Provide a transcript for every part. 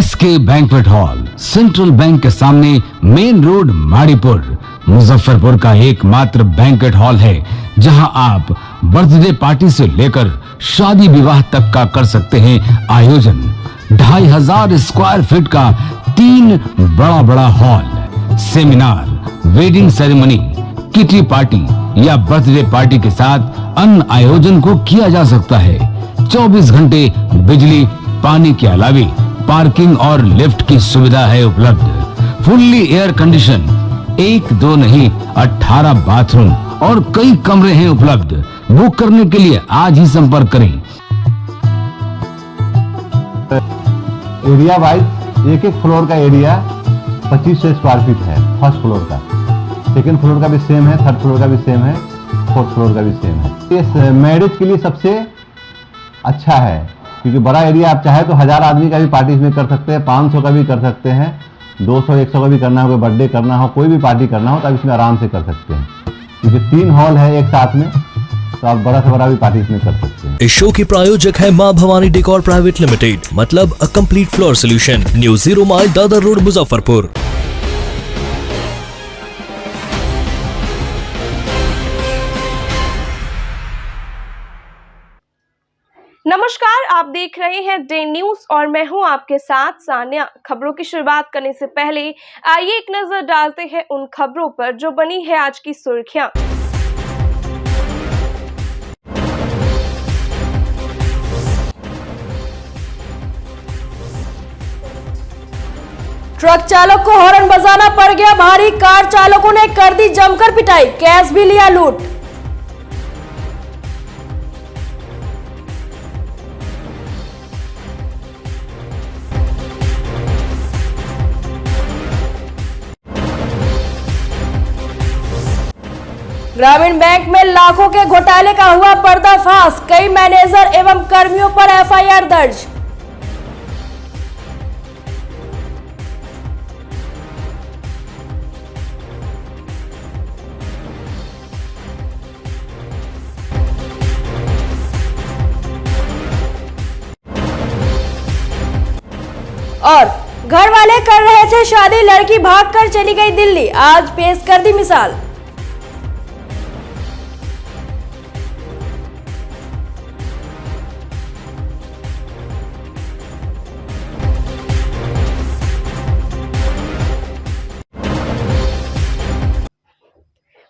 SK banquet hall, central bank के सामने, main road, Maripur, Muzaffarpur का एकमात्र बैंक्वेट हॉल है जहां आप बर्थडे पार्टी से लेकर शादी विवाह तक का कर सकते हैं आयोजन। 2500 स्क्वायर फीट का 3 बड़ा hall, seminar, wedding ceremony, kitty party या बर्थडे पार्टी के साथ अन्य आयोजन को किया जा सकता है। 24 घंटे बिजली पानी के अलावे पार्किंग और लिफ्ट की सुविधा है उपलब्ध। फुल्ली एयर कंडीशन, 1 2 नहीं 18 बाथरूम और कई कमरे हैं उपलब्ध। बुक करने के लिए आज ही संपर्क करें। एरिया वाइज एक फ्लोर का एरिया 2500 स्क्वायर फीट है। फर्स्ट फ्लोर का, सेकंड फ्लोर का भी सेम है, थर्ड फ्लोर का भी सेम है, फोर्थ फ्लोर का भी सेम है। ये मैरिज के लिए सबसे अच्छा है क्योंकि बड़ा एरिया, आप चाहे तो 1000 आदमी का भी पार्टी इसमें कर सकते हैं, 500 का भी कर सकते हैं, 200 100 का भी करना हो, कोई बर्थडे करना हो, कोई भी पार्टी करना हो तो आप इसमें आराम से कर सकते हैं क्योंकि 3 हॉल है एक साथ में, तो आप बड़ा से बड़ा भी पार्टी इसमें कर सकते हैं। इस शो के प्रायोजक है मां भवानी डेकोर प्राइवेट लिमिटेड, मतलब a complete floor solution, new 0 mile Dadar road, Muzaffarpur. नमस्कार, आप देख रहे हैं डे न्यूज और मैं हूं आपके साथ सान्या। खबरों की शुरुआत करने से पहले आइए एक नजर डालते हैं उन खबरों पर जो बनी है आज की सुर्खियां। ट्रक चालक को हॉर्न बजाना पड़ गया भारी, कार चालकों ने कर दी जमकर पिटाई, कैश भी लिया लूट। ग्रामीण बैंक में लाखों के घोटाले का हुआ पर्दाफाश, कई मैनेजर एवं कर्मियों पर FIR दर्ज। और घर वाले कर रहे थे शादी, लड़की भागकर चली गई दिल्ली, आज पेश कर दी मिसाल।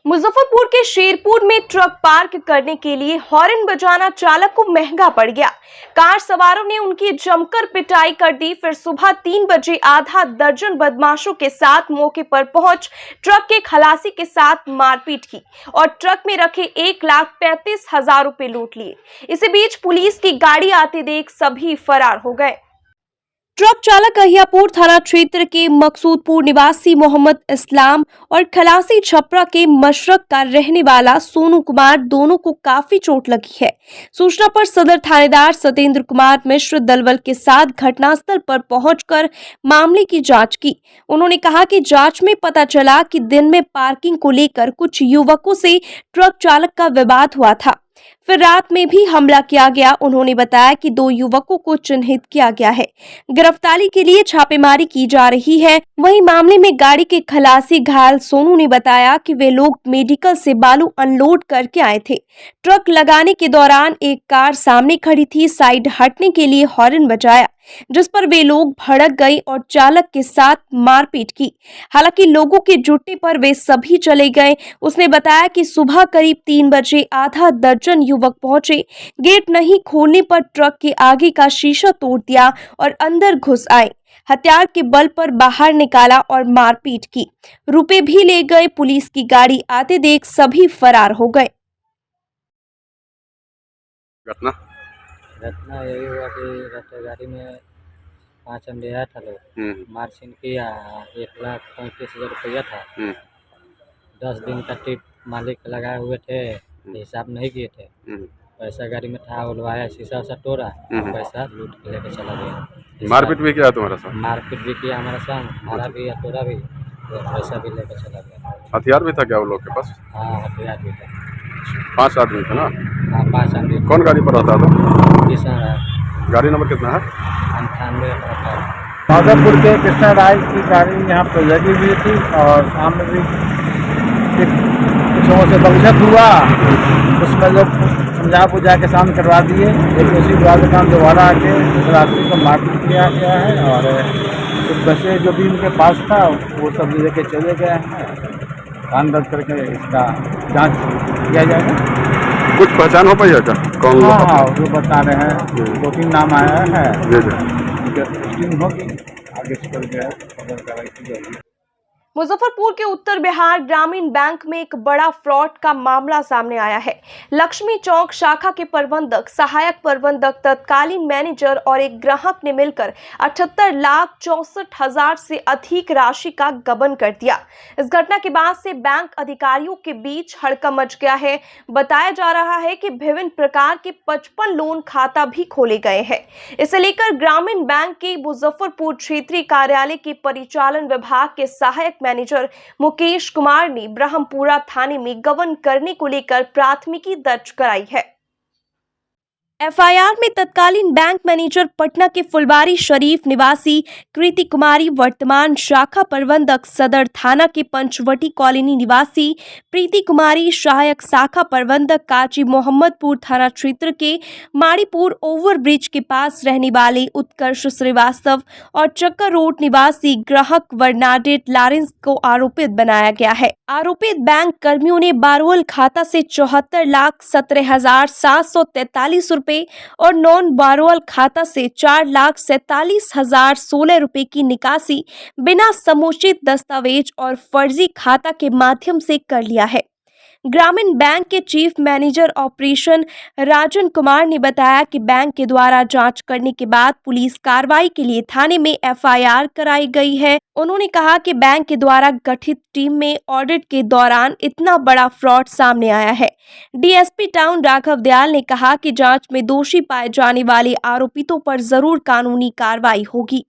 मुजफ्फरपुर के शेरपुर में ट्रक पार्क करने के लिए हॉर्न बजाना चालक को महंगा पड़ गया। कार सवारों ने उनकी जमकर पिटाई कर दी। फिर सुबह 3 बजे आधा दर्जन बदमाशों के साथ मौके पर पहुंच ट्रक के खलासी के साथ मारपीट की और ट्रक में रखे 1,35,000 रुपए लूट लिए। इसी बीच पुलिस की गाड़ी आते देख सभी फरार हो गए। ट्रक चालक अहियापुर थाना क्षेत्र के मकसूदपुर निवासी मोहम्मद इस्लाम और खलासी छपरा के मशरक का रहने वाला सोनू कुमार दोनों को काफी चोट लगी है। सूचना पर सदर थानेदार सतेंद्र कुमार मिश्र दलवल के साथ घटनास्थल पर पहुंचकर मामले की जांच की। उन्होंने कहा कि जांच में पता चला कि दिन में पार्किंग को लेकर कुछ युवकों से ट्रक चालक का विवाद हुआ था, फिर रात में भी हमला किया गया। उन्होंने बताया कि 2 युवकों को चिन्हित किया गया है, गिरफ्तारी के लिए छापेमारी की जा रही है। वहीं मामले में गाड़ी के खलासी घायल सोनू ने बताया कि वे लोग मेडिकल से बालू अनलोड करके आए थे। ट्रक लगाने के दौरान एक कार सामने खड़ी थी, साइड हटने के लिए हॉर्न बजाया, जिस पर वे लोग भड़क गए और चालक के साथ मारपीट की। हालांकि लोगों के जुटने पर वे सभी चले गए। उसने बताया कि सुबह करीब 3 बजे आधा दर्जन युवक पहुंचे। गेट नहीं खोलने पर ट्रक के आगे का शीशा तोड़ दिया और अंदर घुस आए। हथियार के बल पर बाहर निकाला और मारपीट की। रुपए भी ले गए। पुलिस की गाड़ी आते देख सभी फरार हो गए। घटना यही हुआ कि रहते गाड़ी में 5 अंधेरा था, लोग मार्चिंग किया। 1,35,000 रुपया था। 10 दिन का टिप मालिक लगाए हुए थे, हिसाब नहीं किए थे। पैसा गाड़ी में था, उलवाया, शीशा उसा तोड़ा, पैसा लूट के लेके चला गया। मारपीट भी किया तुम्हारा साथ? मारपीट भी किया हमारा साथ, मारा भी, तोड़ा भी, पैसा भी लेके चला गया। हथियार भी था क्या वो लोग के पास? हाँ, हथियार भी था। 5 आदमी थे ना? हाँ, 5 आदमी। कौन गाड़ी पर रहता था? किसान है। गाड़ी नंबर कितना है? 98। माधवपुर के कृष्णा राय की गाड़ी यहाँ पर लगी हुई थी और सामने भी कुछ लोगों से बगजक हुआ, उसमें लोग पंजाब को जाके शांत करवा दिए, लेकिन उसी दुकान दोबारा आके रास्ते को मारपीट किया गया है और कुछ बसे जो भी उनके पास था वो सब लेके चले गए हैं। कान दर्ज करके इसका जांच किया जाएगा। कुछ पहचान हो पाई है क्या? कौन लोग? हाँ, वो बता रहे हैं 2-3 नाम आया है, होगी आगे से कर गया खबर कार्रवाई की जाएगी। मुजफ्फरपुर के उत्तर बिहार ग्रामीण बैंक में एक बड़ा फ्रॉड का मामला सामने आया है। लक्ष्मी चौक शाखा के प्रबंधक, सहायक प्रबंधक, तत्कालीन मैनेजर और एक ग्राहक ने मिलकर 78,64,000 से अधिक राशि का गबन कर दिया। इस घटना के बाद से बैंक अधिकारियों के बीच हड़कंप मच गया है। बताया जा रहा है कि विभिन्न प्रकार के 55 लोन खाता भी खोले गए हैं। इसे लेकर ग्रामीण बैंक के मुजफ्फरपुर क्षेत्रीय कार्यालय के परिचालन विभाग के सहायक मैनेजर मुकेश कुमार ने ब्रह्मपुरा थाने में गबन करने को लेकर प्राथमिकी दर्ज कराई है। एफआईआर में तत्कालीन बैंक मैनेजर पटना के फुलवारी शरीफ निवासी कृति कुमारी, वर्तमान शाखा प्रबंधक सदर थाना के पंचवटी कॉलोनी निवासी प्रीति कुमारी, सहायक शाखा प्रबंधक काजी मोहम्मदपुर थाना क्षेत्र के माड़ीपुर ओवरब्रिज के पास रहने वाले उत्कर्ष श्रीवास्तव और चक्कर रोड निवासी ग्राहक बर्नाडेट लॉरेंस को आरोपित बनाया गया है। आरोपित बैंक कर्मियों ने बारवल खाता से 74,17,743 रुपए और नॉन बारवल खाता से 4,47,016 रुपए की निकासी बिना समुचित दस्तावेज और फर्जी खाता के माध्यम से कर लिया है। ग्रामीण बैंक के chief manager operation Rajan Kumar ने बताया कि बैंक के द्वारा जांच करने के बाद पुलिस कार्रवाई के लिए थाने में एफआईआर कराई गई है। उन्होंने कहा कि बैंक के द्वारा गठित टीम में ऑडिट के दौरान इतना बड़ा फ्रॉड सामने आया है। डीएसपी टाउन राघव दयाल ने कहा कि जांच में दोषी पाए जाने वाले आरोपितों पर जरूर कानूनी कार्रवाई होगी।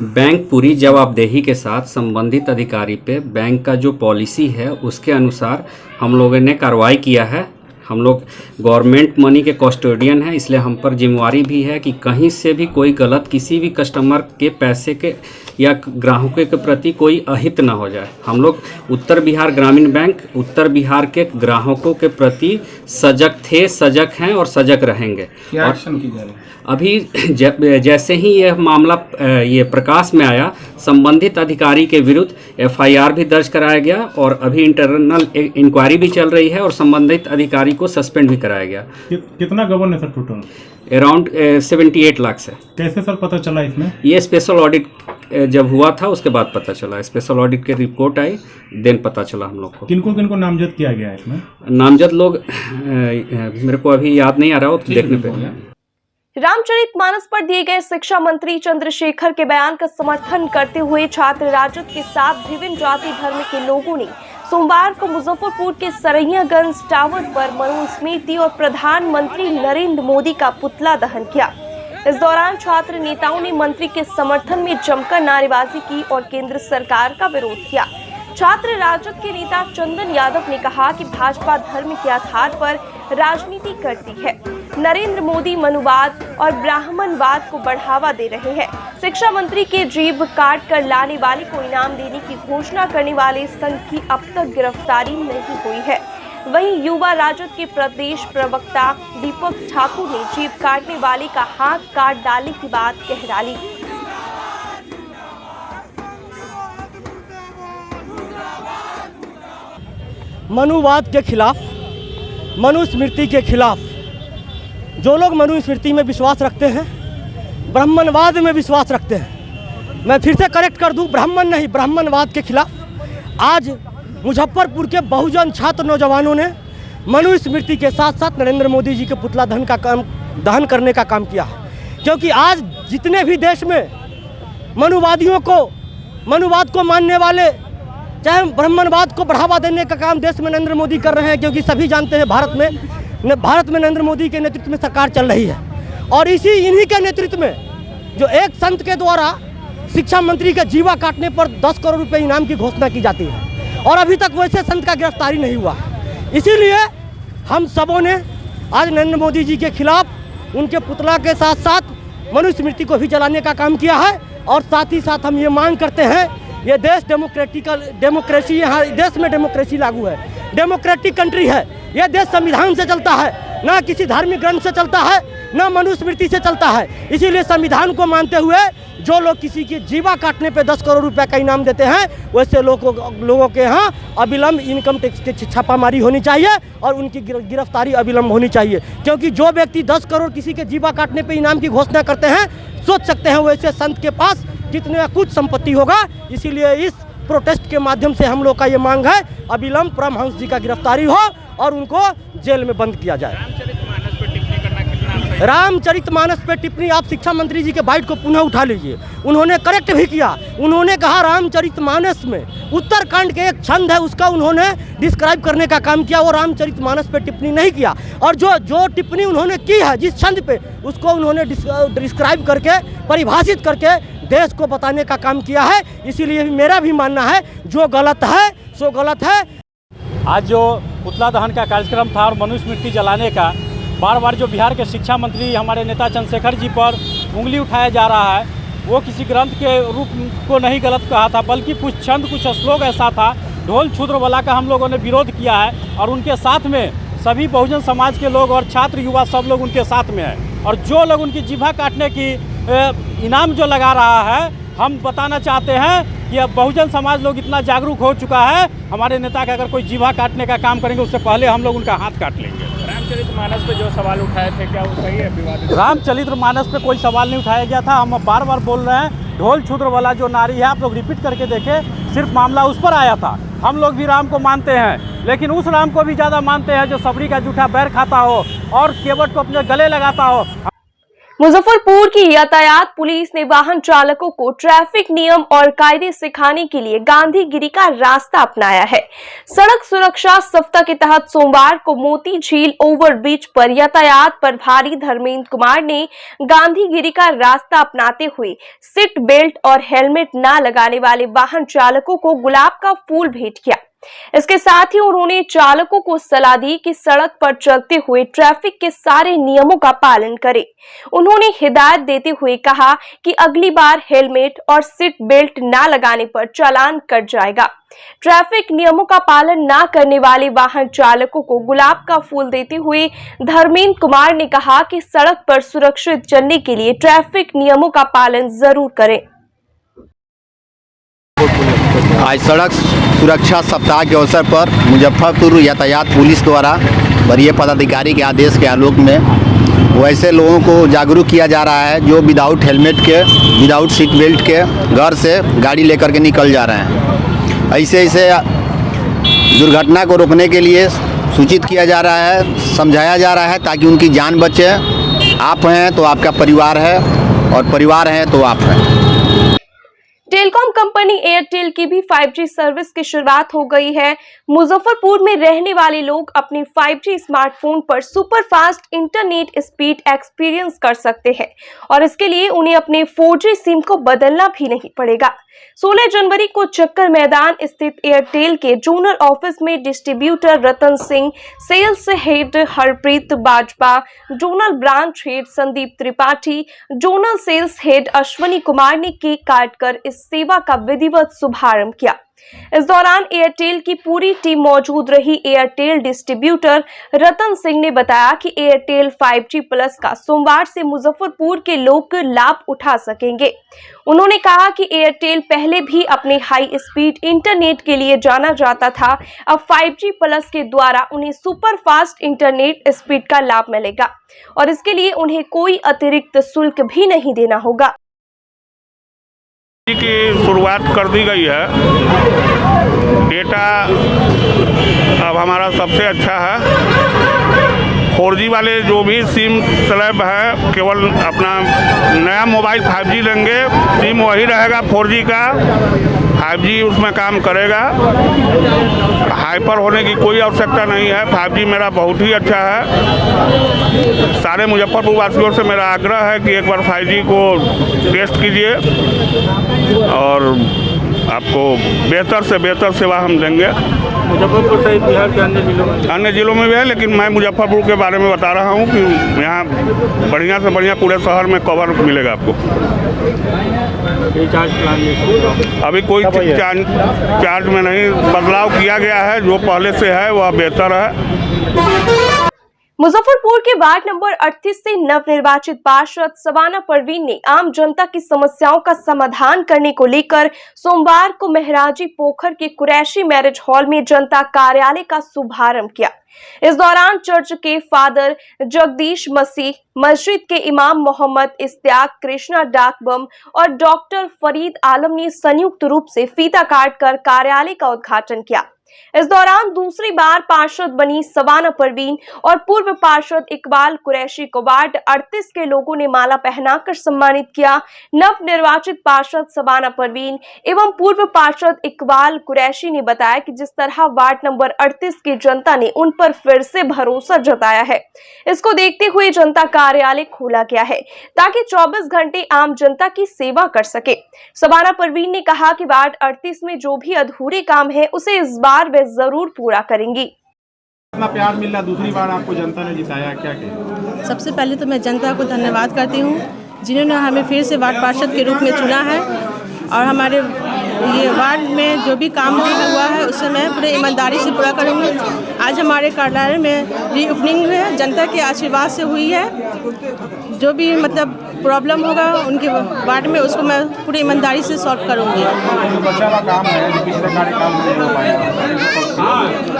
बैंक पूरी जवाबदेही के साथ संबंधित अधिकारी पे बैंक का जो पॉलिसी है उसके अनुसार हम लोगों ने कार्रवाई किया है। हम लोग गवर्नमेंट मनी के कस्टोडियन हैं, इसलिए हम पर जिम्मेवारी भी है कि कहीं से भी कोई गलत किसी भी कस्टमर के पैसे के या ग्राहकों के प्रति कोई अहित ना हो जाए। हम लोग उत्तर बिहार ग्रामीण बैंक उत्तर बिहार के ग्राहकों के प्रति सजग थे, सजग हैं और सजग रहेंगे। क्या एक्शन की जा रही है? अभी जैसे ही यह मामला ये प्रकाश में आया, संबंधित अधिकारी के विरुद्ध एफआईआर भी दर्ज कराया गया और अभी इंटरनल इंक्वायरी भी चल रही है और संबंधित अधिकारी को सस्पेंड भी कराया गया। कितना गबन है सर टोटल? अराउंड 78 लाख से। कैसे सर पता चला इसमें? ये स्पेशल ऑडिट जब हुआ था उसके बाद पता चला, स्पेशल ऑडिट की रिपोर्ट आई, देन पता चला हम लोग को। किनको नामजद किया गया है इसमें? नामजद लोग मेरे को अभी याद नहीं आ रहा हो, देखने पे। रामचरितमानस पर दिए गए शिक्षा मंत्री चंद्रशेखर के बयान का समर्थन करते हुए छात्र राजद के साथ विभिन्न जाति धर्म के लोगों ने सोमवार को मुजफ्फरपुर के सरैयागंज टावर पर मनुस्मृति और प्रधानमंत्री नरेंद्र मोदी का पुतला दहन किया। इस दौरान छात्र नेताओं ने मंत्री के समर्थन में जमकर नारेबाजी की और केंद्र सरकार का विरोध किया। छात्र राजद के नेता चंदन यादव ने कहा कि भाजपा धर्म के आधार पर राजनीति करती है। नरेंद्र मोदी मनुवाद और ब्राह्मणवाद को बढ़ावा दे रहे हैं। शिक्षा मंत्री के जेब काट कर लाने वाले को इनाम देने की घोषणा करने वाले संघ की अब तक गिरफ्तारी नहीं हुई है। वहीं युवा राजद के प्रदेश प्रवक्ता दीपक ठाकुर ने जेब काटने वाले का हाथ काट डालने की बात कह डाली। मनुवाद के खिलाफ, मनुस्मृति के खिलाफ, जो लोग मनुस्मृति में विश्वास रखते हैं, ब्राह्मणवाद में विश्वास रखते हैं, मैं फिर से करेक्ट कर दूं, ब्राह्मण नहीं ब्राह्मणवाद के खिलाफ आज मुजफ्फरपुर के बहुजन छात्र नौजवानों ने मनुस्मृति के साथ साथ नरेंद्र मोदी जी के पुतला दहन करने का काम किया है। क्योंकि आज जितने भी देश में मनुवाद को मानने वाले, चाहे ब्राह्मणवाद को बढ़ावा देने का काम देश में नरेंद्र मोदी कर रहे हैं, क्योंकि सभी जानते हैं भारत में नरेंद्र मोदी के नेतृत्व में सरकार चल रही है। और इन्हीं के नेतृत्व में जो एक संत के द्वारा शिक्षा मंत्री के जीवा काटने पर 10 करोड़ रुपए इनाम की घोषणा की जाती है और अभी तक वैसे संत का गिरफ्तारी नहीं हुआ। इसीलिए हम सबों ने आज नरेंद्र मोदी जी के खिलाफ उनके पुतला के साथ साथ मनुष्य स्मृति को भी जलाने का काम किया है। और साथ ही साथ हम ये मांग करते हैं, ये देश डेमोक्रेसी, यहाँ देश में डेमोक्रेसी लागू है, डेमोक्रेटिक कंट्री है। यह देश संविधान से चलता है, ना किसी धार्मिक ग्रंथ से चलता है, ना मनुष्य स्मृति से चलता है। इसीलिए संविधान को मानते हुए जो लोग किसी की जीवा काटने पे 10 करोड़ रुपए का इनाम देते हैं, वैसे लोगों के यहाँ अविलंब इनकम टैक्स की छापामारी होनी चाहिए और उनकी गिरफ्तारी अविलंब होनी चाहिए। क्योंकि जो व्यक्ति 10 करोड़ किसी के जीवा काटने पे इनाम की घोषणा करते हैं, सोच सकते हैं वैसे संत के पास कितने कुछ संपत्ति होगा। इसीलिए इस प्रोटेस्ट के माध्यम से हम लोग का ये मांग है, अविलंब परमहंस जी का गिरफ्तारी हो और उनको जेल में बंद किया जाए। रामचरितमानस पे टिप्पणी आप शिक्षा मंत्री जी के बाइट को पुनः उठा लीजिए। उन्होंने करेक्ट भी किया। उन्होंने कहा रामचरितमानस में उत्तरकांड के एक छंद है, उसका उन्होंने डिस्क्राइब करने का काम किया, वो रामचरितमानस पे टिप्पणी नहीं किया। और जो टिप्पणी उन्होंने की है जिस छंद पे, उसको उन्होंने डिस्क्राइब करके, परिभाषित करके देश को बताने का काम किया है। इसीलिए मेरा भी मानना है, जो गलत है सो गलत है। आज जो पुतला दहन का कार्यक्रम था और मनुष्य स्मृति जलाने का, बार बार जो बिहार के शिक्षा मंत्री हमारे नेता चंद्रशेखर जी पर उंगली उठाया जा रहा है, वो किसी ग्रंथ के रूप को नहीं गलत कहा था, बल्कि कुछ छंद, कुछ श्लोक ऐसा था, ढोल छूद्र वाला का हम लोगों ने विरोध किया है। और उनके साथ में सभी बहुजन समाज के लोग और छात्र युवा सब लोग उनके साथ में हैं। और जो लोग उनकी जीभा काटने की इनाम जो लगा रहा है, हम बताना चाहते हैं कि अब बहुजन समाज लोग इतना जागरूक हो चुका है, हमारे नेता का अगर कोई जीभा काटने का काम करेंगे उससे पहले हम लोग उनका हाथ काट लेंगे। रामचरितमानस पे जो सवाल उठाए थे, क्या वो सही है? विवादित रामचरितमानस पे कोई सवाल नहीं उठाया गया था। हम बार बार बोल रहे हैं, ढोल छूद्र वाला जो नारी है, आप लोग रिपीट करके देखें, सिर्फ मामला उस पर आया था। हम लोग भी राम को मानते हैं, लेकिन उस राम को भी ज़्यादा मानते हैं जो सबरी का जूठा बैर खाता हो और केवट को अपने गले लगाता हो। मुजफ्फरपुर की यातायात पुलिस ने वाहन चालकों को ट्रैफिक नियम और कायदे सिखाने के लिए गांधीगिरी का रास्ता अपनाया है। सड़क सुरक्षा सप्ताह के तहत सोमवार को मोती झील ओवरब्रिज पर यातायात प्रभारी धर्मेंद्र कुमार ने गांधीगिरी का रास्ता अपनाते हुए सीट बेल्ट और हेलमेट न लगाने वाले वाहन चालकों को गुलाब का फूल भेंट किया। इसके साथ ही उन्होंने चालकों को सलाह दी कि सड़क पर चलते हुए ट्रैफिक के सारे नियमों का पालन करें। उन्होंने हिदायत देते हुए कहा कि अगली बार हेलमेट और सीट बेल्ट न लगाने पर चालान कट जाएगा। ट्रैफिक नियमों का पालन न करने वाले वाहन चालकों को गुलाब का फूल देते हुए धर्मेंद्र कुमार ने कहा कि सड़क पर सुरक्षित चलने के लिए ट्रैफिक नियमों का पालन जरूर करें। आज सड़क सुरक्षा सप्ताह के अवसर पर मुजफ्फरपुर यातायात पुलिस द्वारा वरीय पदाधिकारी के आदेश के आलोक में वैसे लोगों को जागरूक किया जा रहा है जो विदाउट हेलमेट के, विदाउट सीट बेल्ट के घर से गाड़ी लेकर के निकल जा रहे हैं। ऐसे दुर्घटना को रोकने के लिए सूचित किया जा रहा है, समझाया जा रहा है ताकि उनकी जान बचे। आप हैं तो आपका परिवार है और परिवार है तो आप हैं। टेलीकॉम कंपनी एयरटेल की भी 5G सर्विस की शुरुआत हो गई है। मुजफ्फरपुर में रहने वाले लोग अपने 5G स्मार्टफोन पर super fast internet speed experience कर सकते हैं और इसके लिए उन्हें अपने 4G सिम को बदलना भी नहीं पड़ेगा। 16 जनवरी को चक्कर मैदान स्थित एयरटेल के जोनल ऑफिस में distributor Ratan Singh, sales head Harpreet Bajpa, zonal branch head Sandeep Tripathi, zonal sales head Ashwani Kumar ने केक काटकर इस सेवा का विधिवत शुभारंभ किया। इस दौरान एयरटेल की पूरी टीम मौजूद रही। एयरटेल डिस्ट्रीब्यूटर रतन सिंह ने बताया कि एयरटेल 5G प्लस का सोमवार से मुजफ्फरपुर के लोग लाभ उठा सकेंगे। उन्होंने कहा कि एयरटेल पहले भी अपने हाई स्पीड इंटरनेट के लिए जाना जाता था, अब 5G प्लस के द्वारा उन्हें सुपर फास्ट इंटरनेट स्पीड का लाभ मिलेगा और इसके लिए उन्हें कोई अतिरिक्त शुल्क भी नहीं देना होगा। की शुरुआत कर दी गई है। डेटा अब हमारा सबसे अच्छा है। 4G वाले जो भी सिम स्लैब है, केवल अपना नया मोबाइल 5G लेंगे, सिम वही रहेगा 4G का, 5G उसमें काम करेगा। हाइपर होने की कोई आवश्यकता नहीं है। 5G मेरा बहुत ही अच्छा है। सारे मुजफ्फरपुर वासियों से मेरा आग्रह है कि एक बार 5G को टेस्ट कीजिए और आपको बेहतर से बेहतर सेवा हम देंगे। मुजफ्फरपुर सहित बिहार के अन्य जिलों में भी है, लेकिन मैं मुजफ्फरपुर के बारे में बता रहा हूँ कि यहाँ बढ़िया से बढ़िया पूरे शहर में कवर मिलेगा आपको। रिचार्ज प्लान अभी कोई चार्ज में नहीं, बदलाव किया गया है, जो पहले से है वह बेहतर है। मुजफ्फरपुर के वार्ड नंबर 38 से नवनिर्वाचित पार्षद शबाना परवीन ने आम जनता की समस्याओं का समाधान करने को लेकर सोमवार को महराजी पोखर के कुरैशी मैरिज हॉल में जनता कार्यालय का शुभारंभ किया। इस दौरान चर्च के फादर जगदीश मसीह, मस्जिद के इमाम मोहम्मद इस्तियाक, कृष्णा डाकबम और डॉक्टर फरीद आलम ने संयुक्त रूप से फीता काटकर कार्यालय का उद्घाटन किया। इस दौरान दूसरी बार पार्षद बनी शबाना परवीन और पूर्व पार्षद इकबाल कुरैशी को वार्ड 38 के लोगों ने माला पहनाकर सम्मानित किया। नवनिर्वाचित पार्षद शबाना परवीन एवं पूर्व पार्षद इकबाल कुरैशी ने बताया कि जिस तरह वार्ड नंबर 38 की जनता ने उन पर फिर से भरोसा जताया है, इसको देखते हुए जनता कार्यालय खोला गया है ताकि 24 घंटे आम जनता की सेवा कर सके। शबाना परवीन ने कहा कि वार्ड 38 में जो भी अधूरे काम है उसे इस बार वे जरूर पूरा करेंगी। इतना प्यार मिलना, दूसरी बार आपको जनता ने जिताया, क्या कहें? सबसे पहले तो मैं जनता को धन्यवाद करती हूँ जिन्होंने हमें फिर से वार्ड पार्षद के रूप में चुना है और हमारे ये वार्ड में जो भी काम हुआ है उसे मैं पूरे ईमानदारी से पूरा करूँगी। आज हमारे कार्यालय में रीओपनिंग हुई है, जनता के आशीर्वाद से हुई है। जो भी मतलब प्रॉब्लम होगा उनके वार्ड में उसको मैं पूरी ईमानदारी से सॉल्व करूँगी। बचा हुआ काम है, पिछले कार्यकाल में नहीं हो पाया,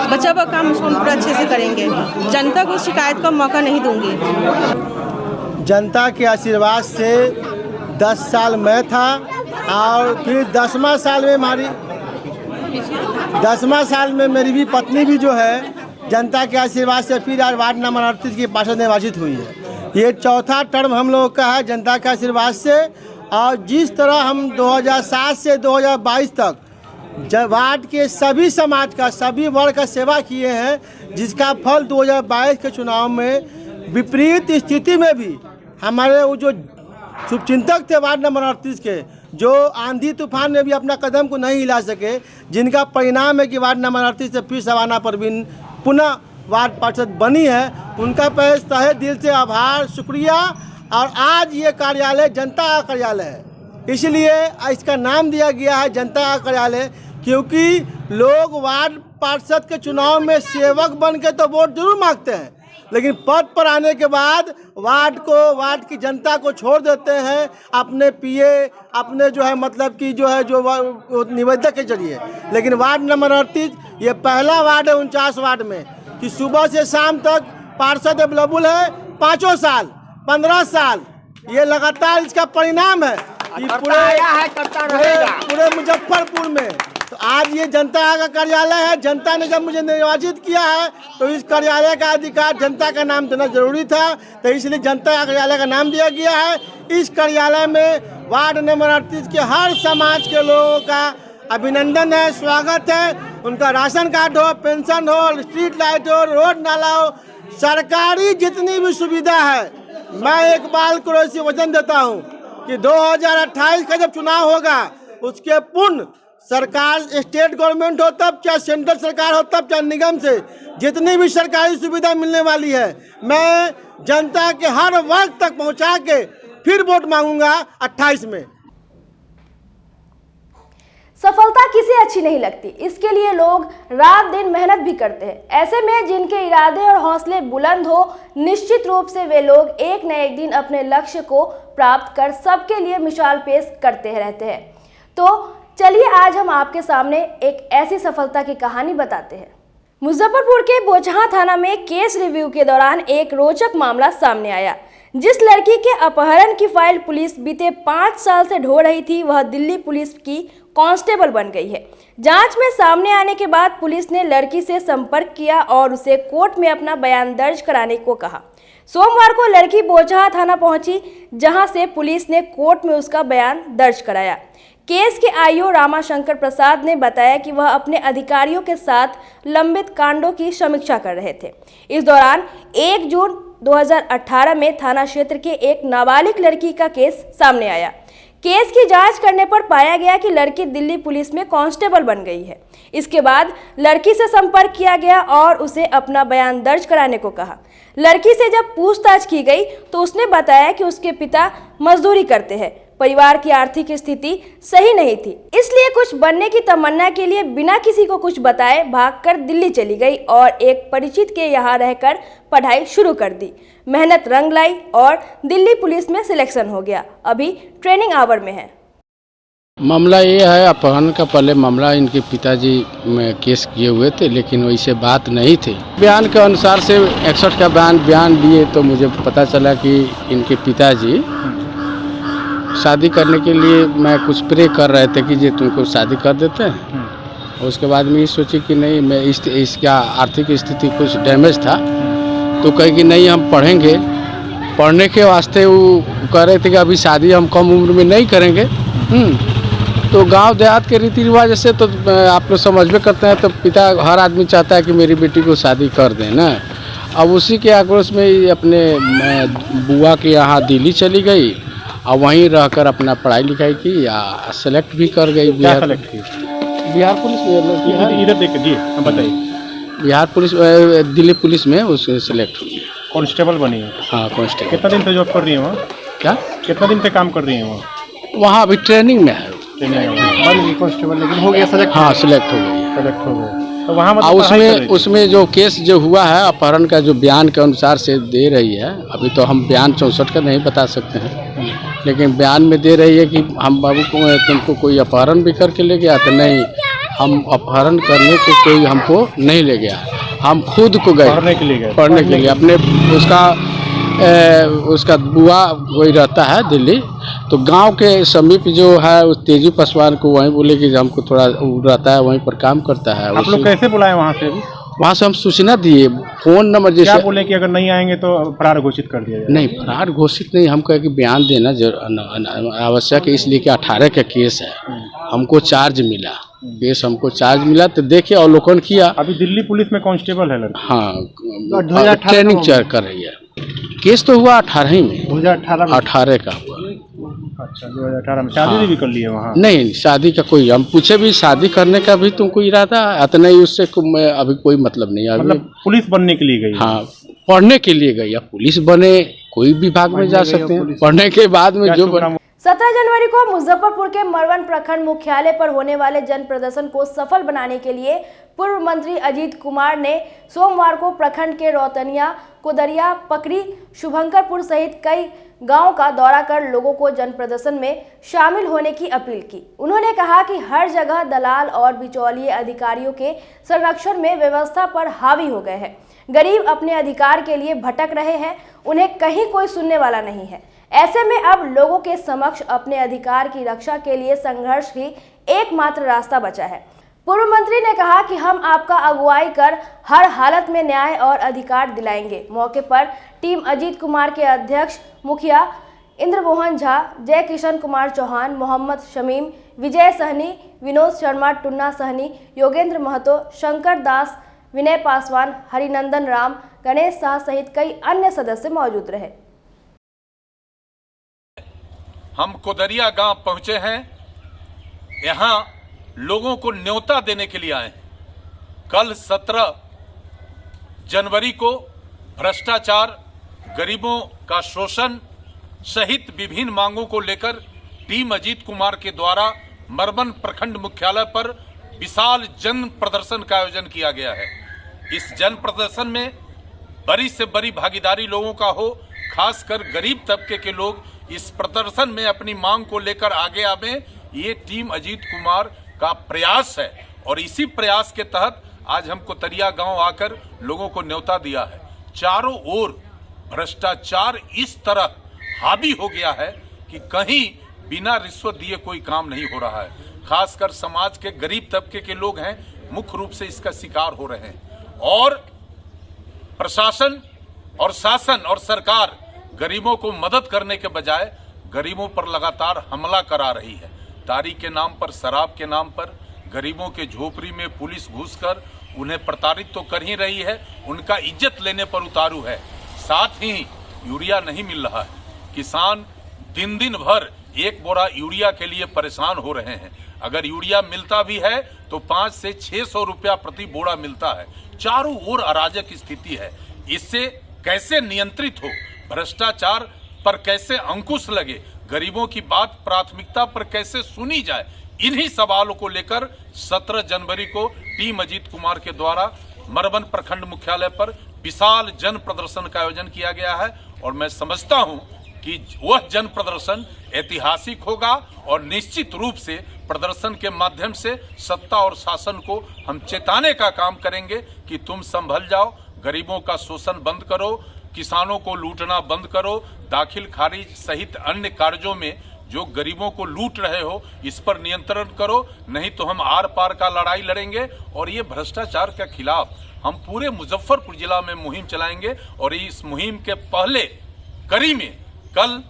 बचा हुआ काम उसको हम पूरा अच्छे से करेंगे। जनता को शिकायत का मौका नहीं दूंगी। जनता के आशीर्वाद से 10 साल मैं था और फिर 10वां साल में मेरी भी पत्नी भी जो है जनता के आशीर्वाद से फिर आज वार्ड नंबर 38 की पार्षद निर्वाचित हुई है। ये चौथा टर्म हम लोगों का है जनता के आशीर्वाद से। और जिस तरह हम 2007 से 2022 तक वार्ड के सभी समाज का, सभी वर्ग का सेवा किए हैं, जिसका फल 2022 के चुनाव में विपरीत स्थिति में भी हमारे वो जो शुभचिंतक थे वार्ड नंबर 38 के, जो आंधी तूफान में भी अपना कदम को नहीं हिला सके, जिनका परिणाम है कि वार्ड नंबर 38 से फिर शबाना परवीन पुनः वार्ड पार्षद बनी है, उनका तहे दिल से आभार, शुक्रिया। और आज ये कार्यालय जनता का कार्यालय है, इसलिए इसका नाम दिया गया है जनता का कार्यालय, क्योंकि लोग वार्ड पार्षद के चुनाव में सेवक बन के तो वोट जरूर मांगते हैं, लेकिन पद पर आने के बाद वार्ड की जनता को छोड़ देते हैं अपने पीए, अपने जो है मतलब कि जो है जो निवेदक के जरिए। लेकिन वार्ड नंबर 38 ये पहला वार्ड है 49 वार्ड में कि सुबह से शाम तक पार्षद अवेलेबल है। 5 साल 15 साल ये लगातार इसका परिणाम है कि पूरे मुजफ्फरपुर में। तो आज ये जनता का कार्यालय है। जनता ने जब मुझे निर्वाचित किया है तो इस कार्यालय का अधिकार जनता का नाम देना जरूरी था, तो इसलिए जनता का कार्यालय का नाम दिया गया है। इस कार्यालय में वार्ड नंबर 38 के हर समाज के लोगों का अभिनंदन है, स्वागत है। उनका राशन कार्ड हो, पेंशन हो, स्ट्रीट लाइट हो, रोड नाला हो, सरकारी जितनी भी सुविधा है, मैं इकबाल कुरैशी वचन देता हूँ कि 2028 का जब चुनाव होगा उसके पूर्ण सरकार, स्टेट गवर्नमेंट हो तब, चाहे सेंट्रल सरकार हो तब, चाहे निगम से जितनी भी सरकारी सुविधा मिलने वाली है, मैं जनता के हर वर्ग तक पहुंचा के फिर वोट मांगूंगा 28 में। सफलता किसे अच्छी नहीं लगती, इसके लिए लोग रात दिन मेहनत भी करते हैं। ऐसे में जिनके इरादे और हौसले बुलंद हो, निश्चित रूप से वे लोग एक न एक दिन अपने लक्ष्य को प्राप्त कर सबके लिए मिसाल पेश करते रहते हैं। तो चलिए आज हम आपके सामने एक ऐसी सफलता की कहानी बताते हैं। मुजफ्फरपुर के बोचहां थाना में केस रिव्यू के दौरान एक रोचक मामला सामने आया। जिस लड़की के अपहरण की फाइल पुलिस बीते 5 साल से ढो रही थी, वह दिल्ली पुलिस की कांस्टेबल बन गई है। जांच में सामने आने के बाद पुलिस ने लड़की से संपर्क किया और उसे कोर्ट में अपना बयान दर्ज कराने को कहा। सोमवार को लड़की बोचहां थाना पहुंची, जहां से पुलिस ने कोर्ट में उसका बयान दर्ज कराया। केस के आईओ रामाशंकर प्रसाद ने बताया कि वह अपने अधिकारियों के साथ लंबित कांडों की समीक्षा कर रहे थे। इस दौरान 1 जून 2018 में थाना क्षेत्र के एक नाबालिग लड़की का केस सामने आया। केस की जांच करने पर पाया गया कि लड़की दिल्ली पुलिस में कांस्टेबल बन गई है। इसके बाद लड़की से संपर्क किया गया और उसे अपना बयान दर्ज कराने को कहा। लड़की से जब पूछताछ की गई तो उसने बताया कि उसके पिता मजदूरी करते हैं, परिवार की आर्थिक स्थिति सही नहीं थी, इसलिए कुछ बनने की तमन्ना के लिए बिना किसी को कुछ बताए भागकर दिल्ली चली गई और एक परिचित के यहाँ रहकर पढ़ाई शुरू कर दी। मेहनत रंग लाई और दिल्ली पुलिस में सिलेक्शन हो गया। अभी ट्रेनिंग आवर में है। मामला ये है, अपहरण का पहले मामला इनके पिताजी में केस किए हुए थे, लेकिन वैसे बात नहीं थी। बयान के अनुसार से 61 का बयान दिए तो मुझे पता चला कि इनके पिताजी शादी करने के लिए मैं कुछ प्रे कर रहे थे कि ये तुमको शादी कर देते हैं। उसके बाद में ये सोची कि नहीं, मैं इसका आर्थिक स्थिति कुछ डैमेज था तो कहे कि नहीं हम पढ़ेंगे। पढ़ने के वास्ते वो कह रहे थे कि अभी शादी हम कम उम्र में नहीं करेंगे। तो गांव देहात के रीति रिवाज से तो आप लोग समझ में करते हैं, तो पिता हर आदमी चाहता है कि मेरी बेटी को शादी कर दें ना। अब उसी के आक्रोश में अपने बुआ के यहाँ दिल्ली चली गई और वहीं रहकर अपना पढ़ाई लिखाई की या सेलेक्ट भी कर गई। बिहार पुलिस में इधर देख जी बताइए। बिहार पुलिस दिल्ली पुलिस में उससे सेलेक्ट हुई, कांस्टेबल बनी है। हाँ कांस्टेबल। कितना दिन से जॉब कर रही है वहाँ? क्या कितना दिन से काम कर रही है वहाँ? वहाँ अभी ट्रेनिंग में है। बन गई कांस्टेबल, लेकिन हो गया सेलेक्ट? हाँ सेलेक्ट हो गई। सेलेक्ट हो गए तो वहाँ मतलब उसमें जो केस जो हुआ है अपहरण का, जो बयान के अनुसार से दे रही है, अभी तो हम बयान 64 का नहीं बता सकते हैं, लेकिन बयान में दे रही है कि हम बाबू को तुमको कोई अपहरण भी करके ले गया तो नहीं, हम अपहरण करने के कोई हमको नहीं ले गया, हम खुद को गए पढ़ने के लिए अपने उसका बुआ कोई रहता है दिल्ली, तो गांव के समीप जो है उस तेजू पासवान को वहीं बोले कि हमको थोड़ा रहता है, वहीं पर काम करता है। आप लोग कैसे बुलाए वहाँ से? अभी वहाँ से हम सूचना दिए, फोन नंबर जैसे। क्या बोले कि अगर नहीं आएंगे तो फरार घोषित कर दिया जाए? नहीं, फरार घोषित नहीं, हम कहे कि बयान देना आवश्यक है, इसलिए कि 18 का केस है, हमको चार्ज मिला, केस हमको चार्ज मिला तो देखे अवलोकन किया। अभी दिल्ली पुलिस में कांस्टेबल है लड़का? हाँ, ट्रेनिंग कर रही है। केस तो हुआ 18 में, 2018 का हुआ। अच्छा, 2018 में शादी भी कर ली है वहाँ? नहीं, शादी का कोई, हम पूछे भी शादी करने का भी तुमको इरादा है? इतना ही उससे अभी कोई मतलब नहीं है। मतलब पुलिस बनने के लिए गई? हाँ, पढ़ने के लिए गई। अब पुलिस बने, कोई विभाग में जा सकते हैं, पढ़ने के बाद में जो 17 जनवरी को मुजफ्फरपुर के मरवन प्रखंड मुख्यालय पर होने वाले जन प्रदर्शन को सफल बनाने के लिए पूर्व मंत्री अजीत कुमार ने सोमवार को प्रखंड के रौतनिया, कुदरिया, पकरी, शुभंकरपुर सहित कई गांव का दौरा कर लोगों को जन प्रदर्शन में शामिल होने की अपील की। उन्होंने कहा कि हर जगह दलाल और बिचौलिए अधिकारियों के संरक्षण में व्यवस्था पर हावी हो गए हैं। गरीब अपने अधिकार के लिए भटक रहे हैं, उन्हें कहीं कोई सुनने वाला नहीं है। ऐसे में अब लोगों के समक्ष अपने अधिकार की रक्षा के लिए संघर्ष ही एकमात्र रास्ता बचा है। पूर्व मंत्री ने कहा कि हम आपका अगुवाई कर हर हालत में न्याय और अधिकार दिलाएंगे। मौके पर टीम अजीत कुमार के अध्यक्ष मुखिया इंद्रमोहन झा, जय किशन कुमार चौहान, मोहम्मद शमीम, विजय सहनी, विनोद शर्मा, टुन्ना सहनी, योगेंद्र महतो, शंकर दास, विनय पासवान, हरिनंदन राम, गणेश शाह सहित कई अन्य सदस्य मौजूद रहे। हम कोदरिया गांव पहुंचे हैं, यहां लोगों को न्योता देने के लिए आए हैं। कल 17 जनवरी को भ्रष्टाचार, गरीबों का शोषण सहित विभिन्न मांगों को लेकर टीम अजीत कुमार के द्वारा मरवन प्रखंड मुख्यालय पर विशाल जन प्रदर्शन का आयोजन किया गया है। इस जन प्रदर्शन में बड़ी से बड़ी भागीदारी लोगों का हो, खासकर गरीब तबके के लोग इस प्रदर्शन में अपनी मांग को लेकर आगे आवे, ये टीम अजीत कुमार का प्रयास है। और इसी प्रयास के तहत आज हम कोतरिया गांव आकर लोगों को न्योता दिया है। चारों ओर भ्रष्टाचार इस तरह हावी हो गया है कि कहीं बिना रिश्वत दिए कोई काम नहीं हो रहा है। खासकर समाज के गरीब तबके के लोग हैं, मुख्य रूप से इसका शिकार हो रहे हैं। और प्रशासन और शासन और सरकार गरीबों को मदद करने के बजाय गरीबों पर लगातार हमला करा रही है। तारी के नाम पर, शराब के नाम पर गरीबों के झोपड़ी में पुलिस घुसकर उन्हें प्रताड़ित तो कर ही रही है, उनका इज्जत लेने पर उतारू है। साथ ही यूरिया नहीं मिल रहा है, किसान दिन दिन भर एक बोरा यूरिया के लिए परेशान हो रहे हैं। अगर यूरिया मिलता भी है तो 500 से 600 रुपया प्रति बोरा मिलता है। चारों ओर अराजक स्थिति है। इससे कैसे नियंत्रित हो, भ्रष्टाचार पर कैसे अंकुश लगे, गरीबों की बात प्राथमिकता पर कैसे सुनी जाए, इन्हीं सवालों को लेकर 17 जनवरी को टीम अजीत कुमार के द्वारा मरबन प्रखंड मुख्यालय पर विशाल जन प्रदर्शन का आयोजन किया गया है। और मैं समझता हूं कि वह जन प्रदर्शन ऐतिहासिक होगा और निश्चित रूप से प्रदर्शन के माध्यम से सत्ता और शासन को हम चेताने का काम करेंगे कि तुम संभल जाओ, गरीबों का शोषण बंद करो, किसानों को लूटना बंद करो, दाखिल खारिज सहित अन्य कार्यों में जो गरीबों को लूट रहे हो इस पर नियंत्रण करो, नहीं तो हम आर पार का लड़ाई लड़ेंगे। और ये भ्रष्टाचार के खिलाफ हम पूरे मुजफ्फरपुर जिला में मुहिम चलाएंगे। और इस मुहिम के पहले कड़ी में कल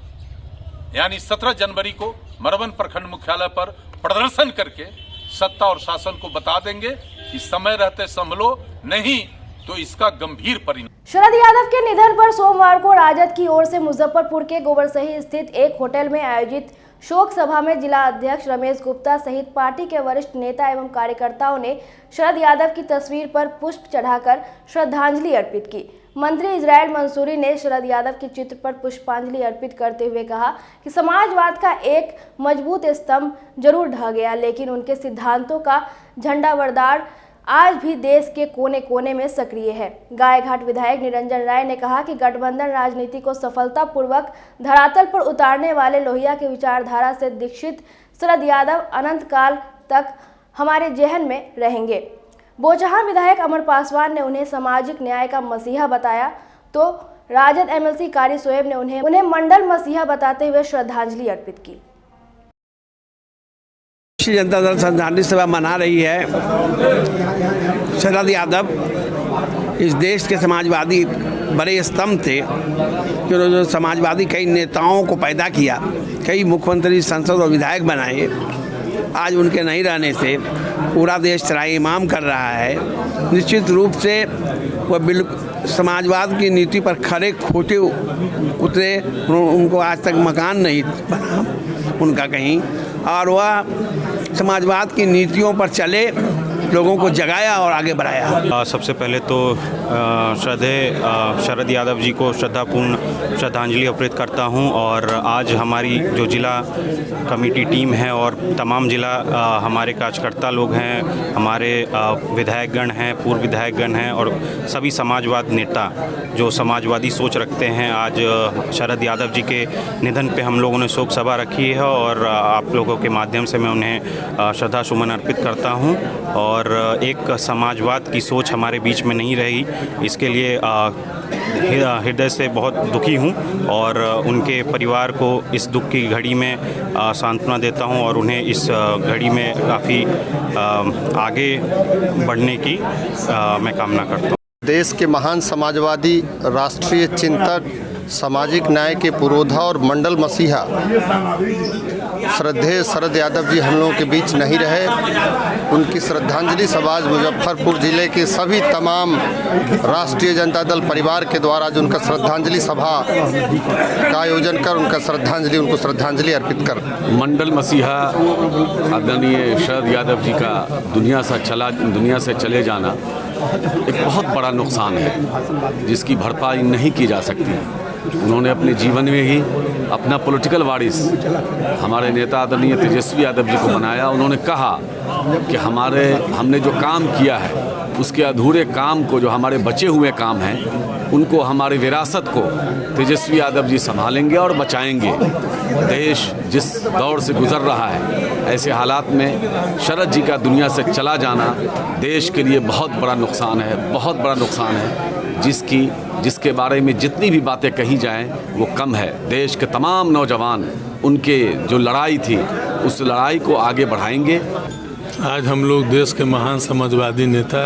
यानी 17 जनवरी को मरबन प्रखंड मुख्यालय पर प्रदर्शन करके सत्ता और शासन को बता देंगे कि समय रहते संभलो, नहीं तो इसका गंभीर परिणाम। शरद यादव के निधन पर सोमवार को राजद की ओर से मुजफ्फरपुर के गोबरसही स्थित एक होटल में आयोजित शोक सभा में जिला अध्यक्ष रमेश गुप्ता सहित पार्टी के वरिष्ठ नेता एवं कार्यकर्ताओं ने शरद यादव की तस्वीर पर पुष्प चढ़ाकर श्रद्धांजलि अर्पित की। मंत्री इजराइल मंसूरी ने शरद यादव के चित्र पर पुष्पांजलि अर्पित करते हुए कहा कि समाजवाद का एक मजबूत स्तंभ जरूर ढह गया, लेकिन उनके सिद्धांतों का झंडावरदार आज भी देश के कोने कोने में सक्रिय है। गायघाट विधायक निरंजन राय ने कहा कि गठबंधन राजनीति को सफलतापूर्वक धरातल पर उतारने वाले लोहिया की विचारधारा से दीक्षित शरद यादव अनंत काल तक हमारे जहन में रहेंगे। बोचहां विधायक अमर पासवान ने उन्हें सामाजिक न्याय का मसीहा बताया तो राजद एमएलसी कारी सोएब ने उन्हें मंडल मसीहा बताते हुए श्रद्धांजलि अर्पित की। राष्ट्रीय जनता दल श्रद्धांजलि सभा मना रही है। शरद यादव इस देश के समाजवादी बड़े स्तंभ थे, जो समाजवादी कई नेताओं को पैदा किया, कई मुख्यमंत्री, सांसद और विधायक बनाए। आज उनके नहीं रहने से पूरा देश त्राही इमाम कर रहा है। निश्चित रूप से वह बिल्कुल समाजवाद की नीति पर खरे खोटे उतरे, उनको आज तक मकान नहीं बना उनका कहीं, और वह समाजवाद की नीतियों पर चले, लोगों को जगाया और आगे बढ़ाया। सबसे पहले तो शरद यादव जी को श्रद्धापूर्ण श्रद्धांजलि अर्पित करता हूं। और आज हमारी जो जिला कमेटी टीम है और तमाम जिला हमारे कार्यकर्ता लोग हैं, हमारे विधायकगण हैं, पूर्व विधायकगण हैं और सभी समाजवाद नेता जो समाजवादी सोच रखते हैं, आज शरद यादव जी के निधन पे हम लोगों ने शोक सभा रखी है और आप लोगों के माध्यम से मैं उन्हें श्रद्धा सुमन अर्पित करता हूं। और एक समाजवाद की सोच हमारे बीच में नहीं रही, इसके लिए हृदय से बहुत दुखी हूं और उनके परिवार को इस दुख की घड़ी में सांत्वना देता हूं और उन्हें इस घड़ी में काफ़ी आगे बढ़ने की मैं कामना करता हूं। देश के महान समाजवादी, राष्ट्रीय चिंतक, सामाजिक न्याय के पुरोधा और मंडल मसीहा श्रद्धेय शरद यादव जी हम लोगों के बीच नहीं रहे। उनकी श्रद्धांजलि सभा मुजफ्फरपुर जिले के सभी तमाम राष्ट्रीय जनता दल परिवार के द्वारा जो उनका श्रद्धांजलि सभा का आयोजन कर उनको श्रद्धांजलि अर्पित कर। मंडल मसीहा आदरणीय शरद यादव जी का दुनिया से चले जाना एक बहुत बड़ा नुकसान है जिसकी भरपाई नहीं की जा सकती। उन्होंने अपने जीवन में ही अपना पॉलिटिकल वारिस हमारे नेता आदरणीय तेजस्वी यादव जी को बनाया। उन्होंने कहा कि हमने जो काम किया है उसके अधूरे काम को, जो हमारे बचे हुए काम हैं, उनको, हमारे विरासत को तेजस्वी यादव जी संभालेंगे और बचाएंगे। देश जिस दौर से गुजर रहा है, ऐसे हालात में शरद जी का दुनिया से चला जाना देश के लिए बहुत बड़ा नुकसान है, बहुत बड़ा नुकसान है, जिसके बारे में जितनी भी बातें कही जाएं वो कम है। देश के तमाम नौजवान उनके जो लड़ाई थी उस लड़ाई को आगे बढ़ाएंगे। आज हम लोग देश के महान समाजवादी नेता,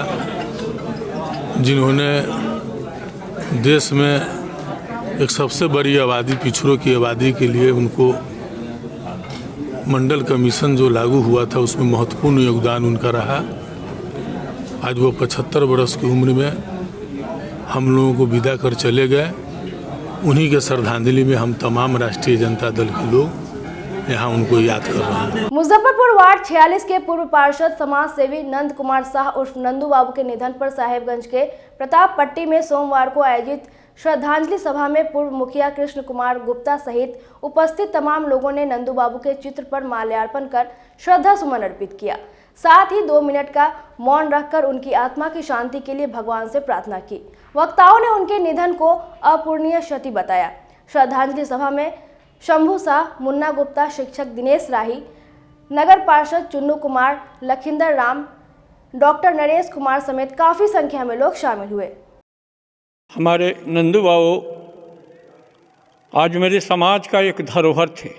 जिन्होंने देश में एक सबसे बड़ी आबादी, पिछड़ों की आबादी के लिए उनको मंडल कमीशन जो लागू हुआ था उसमें महत्वपूर्ण योगदान उनका रहा। आज वो 75 वर्ष की उम्र में हम लोगों को विदा कर चले गए। उन्हीं के श्रद्धांजलि में हम तमाम राष्ट्रीय जनता दल के लोग यहाँ उनको याद कर रहे हैं। मुजफ्फरपुर वार्ड 46 के पूर्व पार्षद समाज सेवी नंद कुमार शाह उर्फ नंदू बाबू के निधन पर साहेबगंज के प्रताप पट्टी में सोमवार को आयोजित श्रद्धांजलि सभा में पूर्व मुखिया कृष्ण कुमार गुप्ता सहित उपस्थित तमाम लोगों ने नंदू बाबू के चित्र पर माल्यार्पण कर श्रद्धा सुमन अर्पित किया। साथ ही 2 मिनट का मौन रखकर उनकी आत्मा की शांति के लिए भगवान से प्रार्थना की। वक्ताओं ने उनके निधन को अपूरणीय क्षति बताया। श्रद्धांजलि सभा में शंभू शाह, मुन्ना गुप्ता, शिक्षक दिनेश राही, नगर पार्षद चुन्नू कुमार, लखिंदर राम, डॉक्टर नरेश कुमार समेत काफी संख्या में लोग शामिल हुए। हमारे नंदू बाबू आज मेरे समाज का एक धरोहर थे,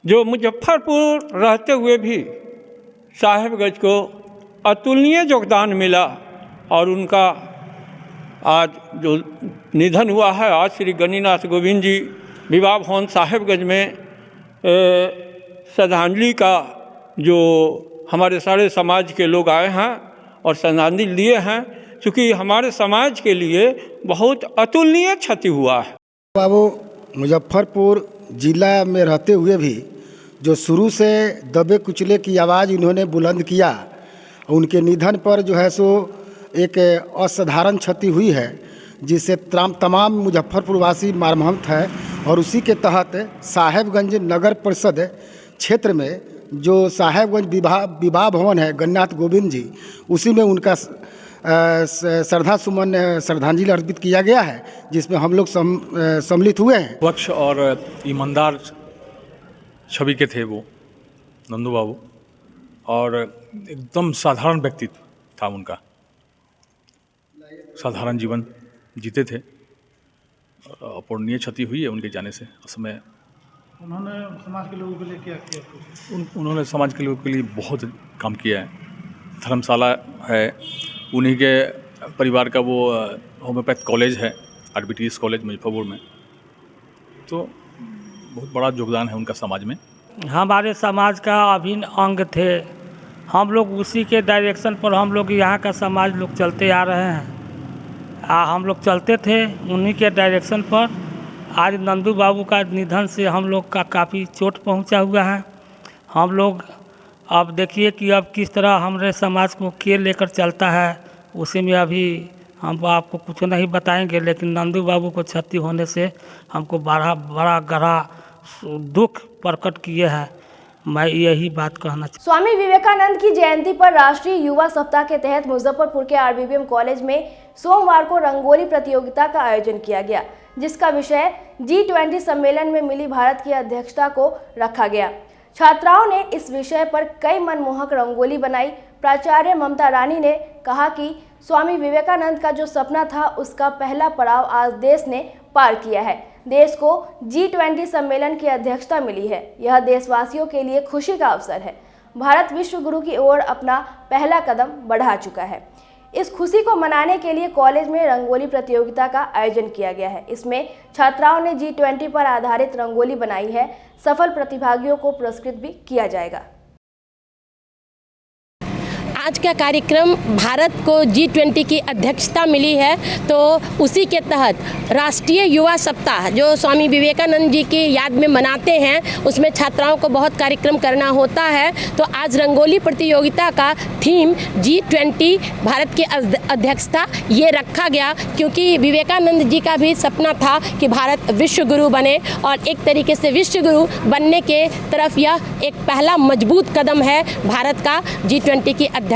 जो मुजफ्फरपुर रहते हुए भी साहेबगंज को अतुलनीय योगदान मिला और उनका आज जो निधन हुआ है, आज श्री गणिनाथ गोविंद जी विवाह भवन साहेबगंज में श्रद्धांजलि का जो हमारे सारे समाज के लोग आए हैं और श्रद्धांजलि लिए हैं, क्योंकि हमारे समाज के लिए बहुत अतुलनीय क्षति हुआ है। बाबू मुजफ्फरपुर जिला में रहते हुए भी जो शुरू से दबे कुचले की आवाज़ इन्होंने बुलंद किया, उनके निधन पर जो है सो एक असाधारण क्षति हुई है, जिससे तमाम मुजफ्फरपुर वासी मर्माहत है। और उसी के तहत साहेबगंज नगर परिषद क्षेत्र में जो साहेबगंज विवाह भवन है गणनाथ गोविंद जी, उसी में उनका श्रद्धांजलि अर्पित किया गया है, जिसमें हम लोग सम्मिलित हुए हैं। स्वच्छ और ईमानदार छवि के थे वो नंदू बाबू, और एकदम साधारण व्यक्तित्व था उनका, साधारण जीवन जीते थे। अपूरणीय क्षति हुई है उनके जाने से। समय उन्होंने समाज के लोगों के लिए क्या किया? उन्होंने समाज के लोगों के लिए बहुत काम किया है। धर्मशाला है, उन्हीं के परिवार का वो होम्योपैथ कॉलेज है, RBTS कॉलेज मुजफ्फरपुर में, तो बहुत बड़ा योगदान है उनका समाज में। हमारे समाज का अभिन्न अंग थे हम लोग, उसी के डायरेक्शन पर हम लोग यहाँ का समाज लोग चलते आ रहे हैं। हम लोग चलते थे उन्हीं के डायरेक्शन पर। आज नंदू बाबू का निधन से हम लोग का काफ़ी चोट पहुँचा हुआ है। हम लोग अब देखिए कि अब किस तरह हमारे समाज को के लेकर चलता है, उसी में अभी हम आपको कुछ नहीं बताएंगे, लेकिन नंदू बाबू को क्षति होने से हमको बड़ा गहरा दुख प्रकट किए हैं। मैं यही बात कहना चाहता। स्वामी विवेकानंद की जयंती पर राष्ट्रीय युवा सप्ताह के तहत मुजफ्फरपुर के RBBM कॉलेज में सोमवार को रंगोली प्रतियोगिता का आयोजन किया गया, जिसका विषय G20 सम्मेलन में मिली भारत की अध्यक्षता को रखा गया। छात्राओं ने इस विषय पर कई मनमोहक रंगोली बनाई। प्राचार्य ममता रानी ने कहा कि स्वामी विवेकानंद का जो सपना था, उसका पहला पड़ाव आज देश ने पार किया है। देश को G20 सम्मेलन की अध्यक्षता मिली है। यह देशवासियों के लिए खुशी का अवसर है। भारत विश्व गुरु की ओर अपना पहला कदम बढ़ा चुका है। इस खुशी को मनाने के लिए कॉलेज में रंगोली प्रतियोगिता का आयोजन किया गया है। इसमें छात्राओं ने G20 पर आधारित रंगोली बनाई है। सफल प्रतिभागियों को पुरस्कृत भी किया जाएगा। आज का कार्यक्रम भारत को G20 की अध्यक्षता मिली है, तो उसी के तहत राष्ट्रीय युवा सप्ताह जो स्वामी विवेकानंद जी की याद में मनाते हैं, उसमें छात्राओं को बहुत कार्यक्रम करना होता है। तो आज रंगोली प्रतियोगिता का थीम G20 भारत की अध्यक्षता ये रखा गया, क्योंकि विवेकानंद जी का भी सपना था कि भारत विश्व गुरु बने, और एक तरीके से विश्व गुरु बनने के तरफ यह एक पहला मजबूत कदम है भारत का G20 की अध्यक्षता।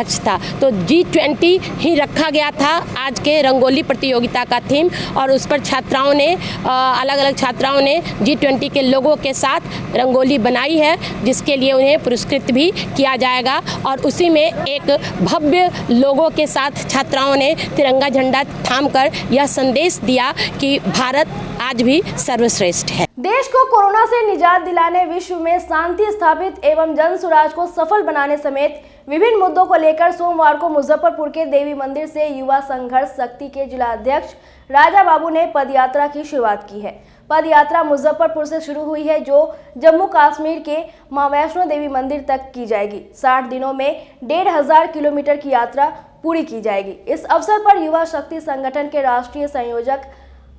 तो G20 ही रखा गया था आज के रंगोली प्रतियोगिता का थीम, और उस पर छात्राओं ने अलग अलग छात्राओं ने G20 के लोगों के साथ रंगोली बनाई है, जिसके लिए उन्हें पुरस्कृत भी किया जाएगा। और उसी में एक भव्य लोगों के साथ छात्राओं ने तिरंगा झंडा थामकर यह संदेश दिया कि भारत आज भी सर्वश्रेष्ठ है। देश को कोरोना से निजात दिलाने, विश्व में शांति स्थापित एवं जन सुराज को सफल बनाने समेत विभिन्न मुद्दों को लेकर सोमवार को मुजफ्फरपुर के देवी मंदिर से युवा संघर्ष शक्ति के जिला अध्यक्ष राजा बाबू ने पदयात्रा की शुरुआत की है। पदयात्रा मुजफ्फरपुर से शुरू हुई है, जो जम्मू कश्मीर के मां वैष्णो देवी मंदिर तक की जाएगी। 60 दिनों में 1500 किलोमीटर की यात्रा पूरी की जाएगी। इस अवसर पर युवा शक्ति संगठन के राष्ट्रीय संयोजक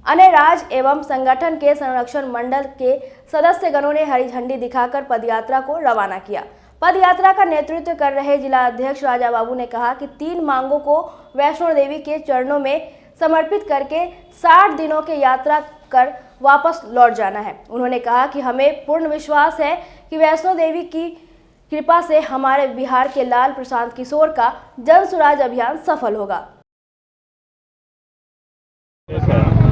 अन्य राज्य एवं संगठन के संरक्षण मंडल के सदस्यगणों ने हरी झंडी दिखाकर पदयात्रा को रवाना किया। पदयात्रा का नेतृत्व कर रहे जिला अध्यक्ष राजा बाबू ने कहा कि 3 मांगों को वैष्णो देवी के चरणों में समर्पित करके 60 दिनों की यात्रा कर वापस लौट जाना है। उन्होंने कहा कि हमें पूर्ण विश्वास है कि वैष्णो देवी की कृपा से हमारे बिहार के लाल प्रशांत किशोर का जन स्वराज अभियान सफल होगा।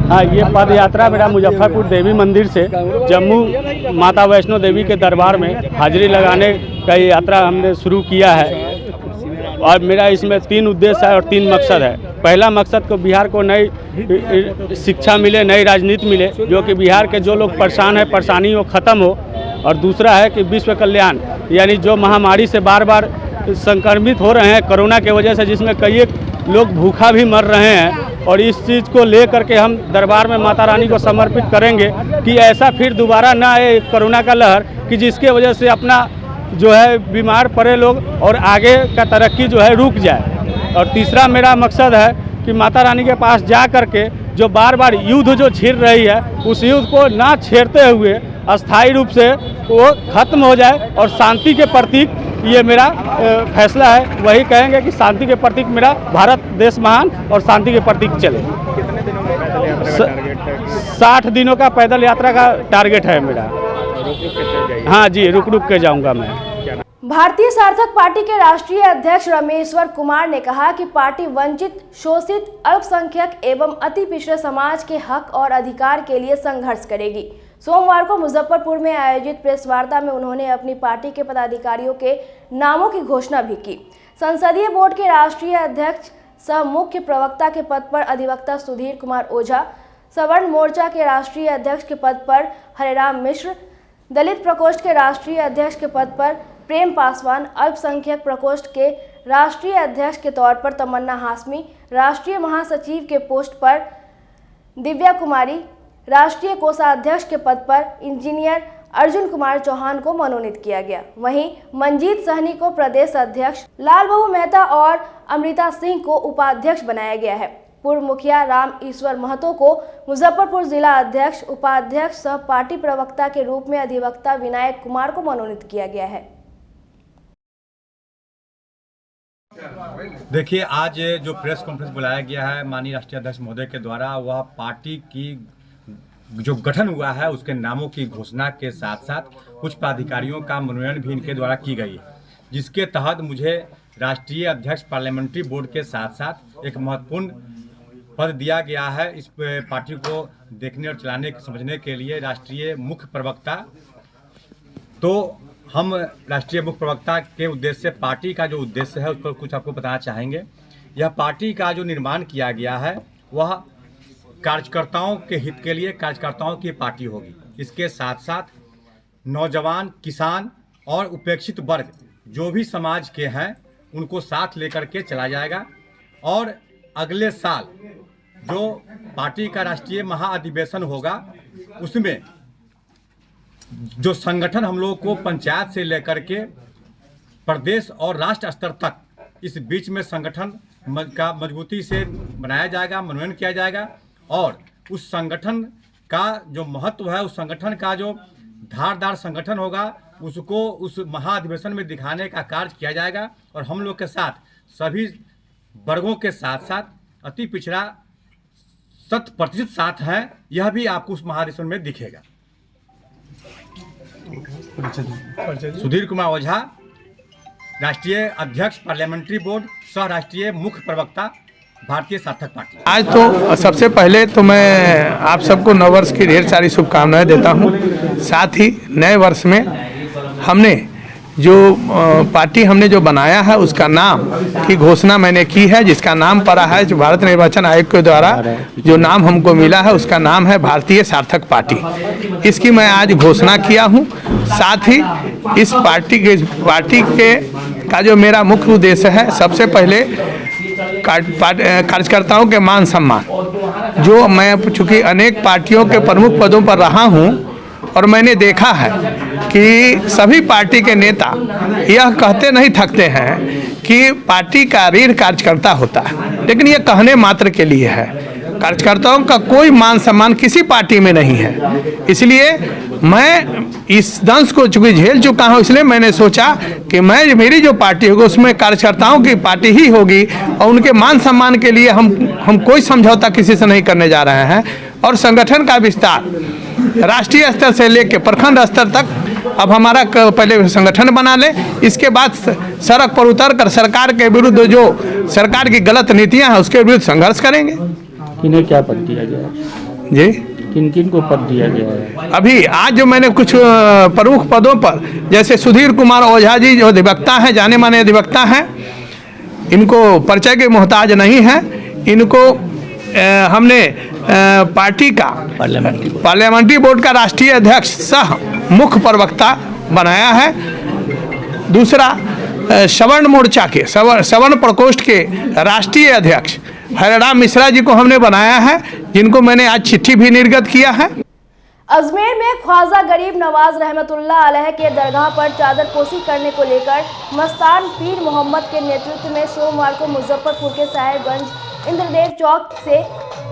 हाँ, ये पद यात्रा मेरा मुजफ्फरपुर देवी मंदिर से जम्मू माता वैष्णो देवी के दरबार में हाजिरी लगाने का यात्रा हमने शुरू किया है और मेरा इसमें 3 उद्देश्य है और 3 मकसद है। पहला मकसद को बिहार को नई शिक्षा मिले, नई राजनीति मिले, जो कि बिहार के जो लोग परेशान हैं परेशानी वो ख़त्म हो। और दूसरा है कि विश्व कल्याण, यानी जो महामारी से बार बार संक्रमित हो रहे हैं कोरोना के वजह से, जिसमें कई लोग भूखा भी मर रहे हैं, और इस चीज़ को लेकर के हम दरबार में माता रानी को समर्पित करेंगे कि ऐसा फिर दोबारा ना आए कोरोना का लहर, कि जिसके वजह से अपना जो है बीमार पड़े लोग और आगे का तरक्की जो है रुक जाए। और तीसरा मेरा मकसद है कि माता रानी के पास जा कर के जो बार बार युद्ध जो छिड़ रही है, उस युद्ध को ना छेड़ते हुए अस्थायी रूप से वो खत्म हो जाए और शांति के प्रतीक ये मेरा फैसला है। वही कहेंगे कि शांति के प्रतीक मेरा भारत देश महान और शांति के प्रतीक चले। 60 दिनों का पैदल यात्रा का टारगेट है मेरा। हाँ जी, रुक के जाऊंगा मैं। भारतीय सार्थक पार्टी के राष्ट्रीय अध्यक्ष रमेश्वर कुमार ने कहा कि पार्टी वंचित, शोषित, अल्पसंख्यक एवं अति पिछड़े समाज के हक और अधिकार के लिए संघर्ष करेगी। सोमवार को मुजफ्फरपुर में आयोजित प्रेस वार्ता में उन्होंने अपनी पार्टी के पदाधिकारियों के नामों की घोषणा भी की। संसदीय बोर्ड के राष्ट्रीय अध्यक्ष सह मुख्य प्रवक्ता के पद पर अधिवक्ता सुधीर कुमार ओझा, सवर्ण मोर्चा के राष्ट्रीय अध्यक्ष के पद पर हरिराम मिश्र, दलित प्रकोष्ठ के राष्ट्रीय अध्यक्ष के पद पर प्रेम पासवान, अल्पसंख्यक प्रकोष्ठ के राष्ट्रीय अध्यक्ष के तौर पर तमन्ना हाशमी, राष्ट्रीय महासचिव के पोस्ट पर दिव्या कुमारी, राष्ट्रीय कोषाध्यक्ष के पद पर इंजीनियर अर्जुन कुमार चौहान को मनोनीत किया गया। वहीं मंजीत सहनी को प्रदेश अध्यक्ष, लाल बहू मेहता और अमृता सिंह को उपाध्यक्ष बनाया गया है। पूर्व मुखिया राम ईश्वर महतो को मुजफ्फरपुर जिला अध्यक्ष, उपाध्यक्ष सह पार्टी प्रवक्ता के रूप में अधिवक्ता विनायक कुमार को मनोनीत किया गया है। देखिए, आज जो प्रेस कॉन्फ्रेंस बुलाया गया है माननीय राष्ट्रीय अध्यक्ष महोदय के द्वारा, वह पार्टी की जो गठन हुआ है उसके नामों की घोषणा के साथ साथ कुछ पदाधिकारियों का मनोनयन भी इनके द्वारा की गई, जिसके तहत मुझे राष्ट्रीय अध्यक्ष पार्लियामेंट्री बोर्ड के साथ साथ एक महत्वपूर्ण पद दिया गया है। इस पार्टी को देखने और चलाने समझने के लिए राष्ट्रीय मुख्य प्रवक्ता। तो हम राष्ट्रीय मुख्य प्रवक्ता के उद्देश्य से पार्टी का जो उद्देश्य है उस पर कुछ आपको बताना चाहेंगे। यह पार्टी का जो निर्माण किया गया है वह कार्यकर्ताओं के हित के लिए कार्यकर्ताओं की पार्टी होगी। इसके साथ साथ नौजवान, किसान और उपेक्षित वर्ग जो भी समाज के हैं उनको साथ लेकर के चला जाएगा। और अगले साल जो पार्टी का राष्ट्रीय महाअधिवेशन होगा उसमें जो संगठन हम लोग को पंचायत से लेकर के प्रदेश और राष्ट्र स्तर तक इस बीच में संगठन का मजबूती से बनाया जाएगा, मनोनयन किया जाएगा। और उस संगठन का जो महत्व है, उस संगठन का जो धारदार संगठन होगा उसको उस महाअधिवेशन में दिखाने का कार्य किया जाएगा। और हम लोग के साथ सभी वर्गों के साथ साथ अति पिछड़ा 100% साथ है, यह भी आपको उस महाधिवेशन में दिखेगा। सुधीर कुमार ओझा, राष्ट्रीय अध्यक्ष पार्लियामेंट्री बोर्ड, सह राष्ट्रीय मुख्य प्रवक्ता, भारतीय सार्थक पार्टी। आज तो सबसे पहले तो मैं आप सबको नववर्ष की ढेर सारी शुभकामनाएं देता हूं। साथ ही नए वर्ष में हमने जो पार्टी हमने जो बनाया है उसका नाम की घोषणा मैंने की है, जिसका नाम पड़ा है जो भारत निर्वाचन आयोग के द्वारा जो नाम हमको मिला है उसका नाम है भारतीय सार्थक पार्टी। इसकी मैं आज घोषणा किया हूं। साथ ही इस पार्टी के का जो मेरा मुख्य उद्देश्य है, सबसे पहले कार्यकर्ताओं के मान सम्मान, जो मैं चूँकि अनेक पार्टियों के प्रमुख पदों पर रहा हूं और मैंने देखा है कि सभी पार्टी के नेता यह कहते नहीं थकते हैं कि पार्टी का रीढ़ कार्यकर्ता होता है, लेकिन यह कहने मात्र के लिए है। कार्यकर्ताओं का कोई मान सम्मान किसी पार्टी में नहीं है। इसलिए मैं इस दंश को चूँकि झेल चुका हूँ, इसलिए मैंने सोचा कि मेरी जो पार्टी होगी उसमें कार्यकर्ताओं की पार्टी ही होगी और उनके मान सम्मान के लिए हम कोई समझौता किसी से नहीं करने जा रहे हैं। और संगठन का विस्तार राष्ट्रीय स्तर से लेकर प्रखंड स्तर तक अब हमारा पहले संगठन बना ले, इसके बाद सड़क पर उतर कर सरकार के विरुद्ध जो सरकार की गलत नीतियां हैं उसके विरुद्ध संघर्ष करेंगे। किन्हें क्या पद दिया गया जी? किन किन को पद दिया गया है? अभी आज जो मैंने कुछ प्रमुख पदों पर, जैसे सुधीर कुमार ओझा जी जो अधिवक्ता हैं, जाने माने अधिवक्ता हैं, इनको परिचय के मोहताज नहीं है। इनको हमने पार्टी का पार्लियामेंट्री बोर्ड का राष्ट्रीय अध्यक्ष सह मुख्य प्रवक्ता बनाया है। दूसरा सवर्ण मोर्चा के सवर्ण प्रकोष्ठ के राष्ट्रीय अध्यक्ष हरिराम मिश्रा जी को हमने बनाया है, जिनको मैंने आज चिट्ठी भी निर्गत किया है। अजमेर में ख्वाजा गरीब नवाज रहमतुल्लाह अलैह के दरगाह पर चादरपोशी करने को लेकर मस्तान पीर मोहम्मद के नेतृत्व में सोमवार को मुजफ्फरपुर के साहेबगंज इंद्रदेव चौक से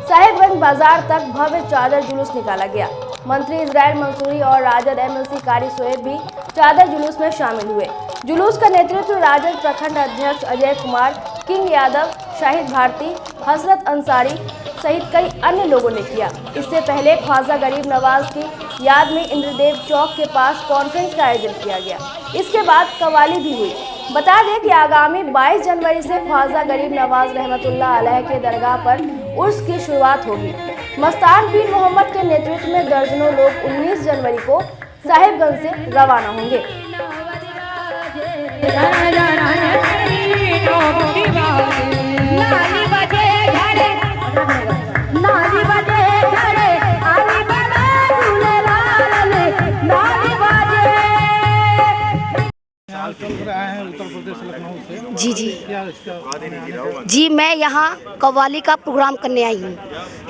साहेबगंज बाजार तक भव्य चादर जुलूस निकाला गया। मंत्री इजराइल मंसूरी और राजद एमएलसी कारी सोएब भी चादर जुलूस में शामिल हुए। जुलूस का नेतृत्व राजद प्रखंड अध्यक्ष अजय कुमार, किंग यादव, शाहिद भारती, हसरत अंसारी सहित कई अन्य लोगों ने किया। इससे पहले ख्वाजा गरीब नवाज की याद में इंद्रदेव चौक के पास कॉन्फ्रेंस का आयोजन किया गया। इसके बाद कव्वाली भी हुई। बता दें कि आगामी 22 जनवरी से ख्वाजा गरीब नवाज रहमतुल्लाह अलैह के दरगाह पर उर्स की शुरुआत होगी। मस्तान पीर मोहम्मद के नेतृत्व में दर्जनों लोग 19 जनवरी को साहिबगंज से रवाना होंगे। जी मैं यहाँ कव्वाली का प्रोग्राम करने आई हूँ।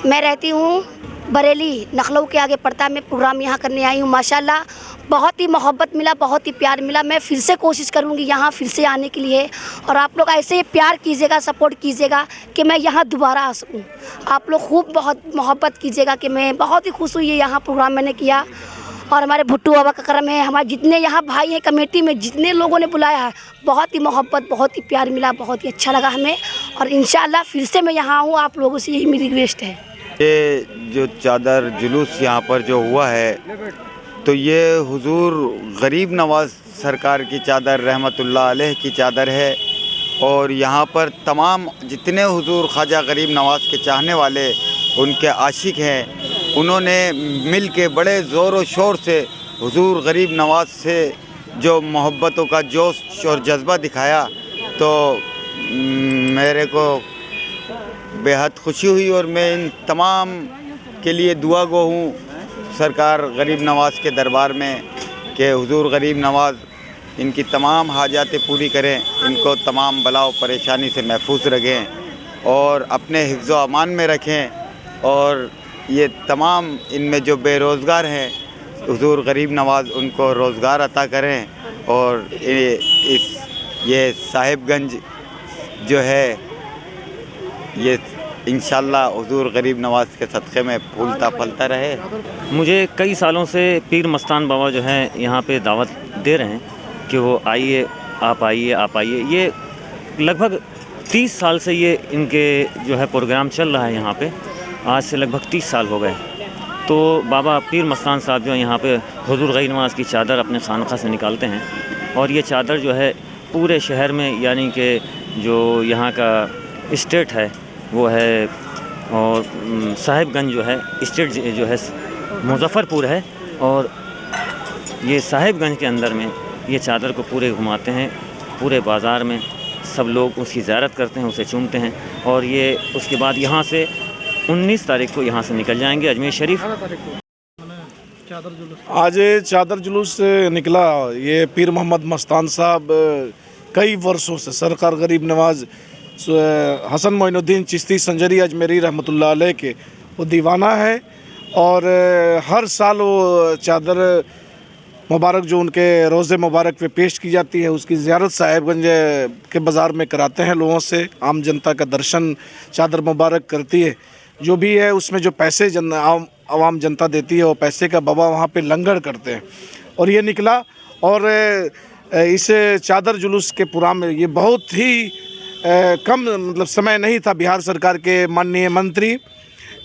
मैं रहती हूँ बरेली, नखलऊ के आगे पड़ता है। मैं प्रोग्राम यहाँ करने आई हूँ। माशाल्लाह बहुत ही मोहब्बत मिला, बहुत ही प्यार मिला। मैं फिर से कोशिश करूँगी यहाँ फिर से आने के लिए, और आप लोग ऐसे ही प्यार कीजिएगा, सपोर्ट कीजिएगा कि मैं यहाँ दोबारा आ सकूँ। आप लोग खूब बहुत मोहब्बत कीजिएगा कि मैं बहुत ही खुश हुई है यहाँ प्रोग्राम मैंने किया। और हमारे भुट्टू बाबा का करम है, हमारे जितने यहाँ भाई हैं कमेटी में, जितने लोगों ने बुलाया है, बहुत ही मोहब्बत, बहुत ही प्यार मिला, बहुत ही अच्छा लगा हमें। और इंशाल्लाह फिर से मैं यहाँ हूँ। आप लोगों से यही मेरी रिक्वेस्ट है। ये जो चादर जुलूस यहाँ पर जो हुआ है, तो ये हुजूर गरीब नवाज सरकार की चादर, रहमतुल्लाह अलैह की चादर है। और यहाँ पर तमाम जितने हुजूर ख्वाजा गरीब नवाज के चाहने वाले, उनके आशिक हैं, उन्होंने मिल के बड़े ज़ोर व शोर से हुजूर गरीब नवाज से जो मोहब्बतों का जोश और जज्बा दिखाया, तो मेरे को बेहद खुशी हुई। और मैं इन तमाम के लिए दुआ गो हूँ सरकार गरीब नवाज के दरबार में कि हुजूर गरीब नवाज इनकी तमाम हाजातें पूरी करें, इनको तमाम बला व परेशानी से महफूज रखें और अपने हिफ्ज़ व अमान में रखें। और ये तमाम इनमें जो बेरोज़गार हैं, हुजूर गरीब नवाज उनको रोज़गार अता करें। और ये साहिबगंज जो है, ये इंशाल्लाह हुजूर गरीब नवाज के सदक़े में फूलता फलता रहे। मुझे कई सालों से पीर मस्तान बाबा जो हैं यहाँ पे दावत दे रहे हैं कि वो आइए, आप आइए, आप आइए। ये लगभग 30 साल से ये इनके जो है प्रोग्राम चल रहा है यहाँ पे। आज से लगभग 30 साल हो गए। तो बाबा पीर मस्तान साहब जो यहाँ पे हुजूर गरीब नवाज की चादर अपने खानक़ा से निकालते हैं, और ये चादर जो है पूरे शहर में, यानी कि जो यहाँ का स्टेट है वो है, और साहिबगंज जो है स्टेट जो है मुजफ्फरपुर है, और ये साहिबगंज के अंदर में ये चादर को पूरे घुमाते हैं। पूरे बाज़ार में सब लोग उसकी ज़ियारत करते हैं, उसे चूमते हैं। और ये उसके बाद यहाँ से 19 तारीख को यहाँ से निकल जाएंगे अजमेर शरीफ। आज चादर जुलूस निकला। ये पीर मोहम्मद मस्तान साहब कई वर्षों से सरकार गरीब नवाज हसन मोइनुद्दीन चिश्ती संजरी अजमेरी रहमतुल्लाह अलैह के वो दीवाना है। और हर साल वो चादर मुबारक जो उनके रोज़े मुबारक पे पेश की जाती है, उसकी ज़ियारत साहिबगंज के बाज़ार में कराते हैं। लोगों से आम जनता का दर्शन चादर मुबारक करती है। जो भी है उसमें जो पैसे आवाम जनता देती है वो पैसे का बाबा वहाँ पे लंगर करते हैं और ये निकला। और इस चादर जुलूस के प्रोग्राम में ये बहुत ही कम मतलब समय नहीं था। बिहार सरकार के माननीय मंत्री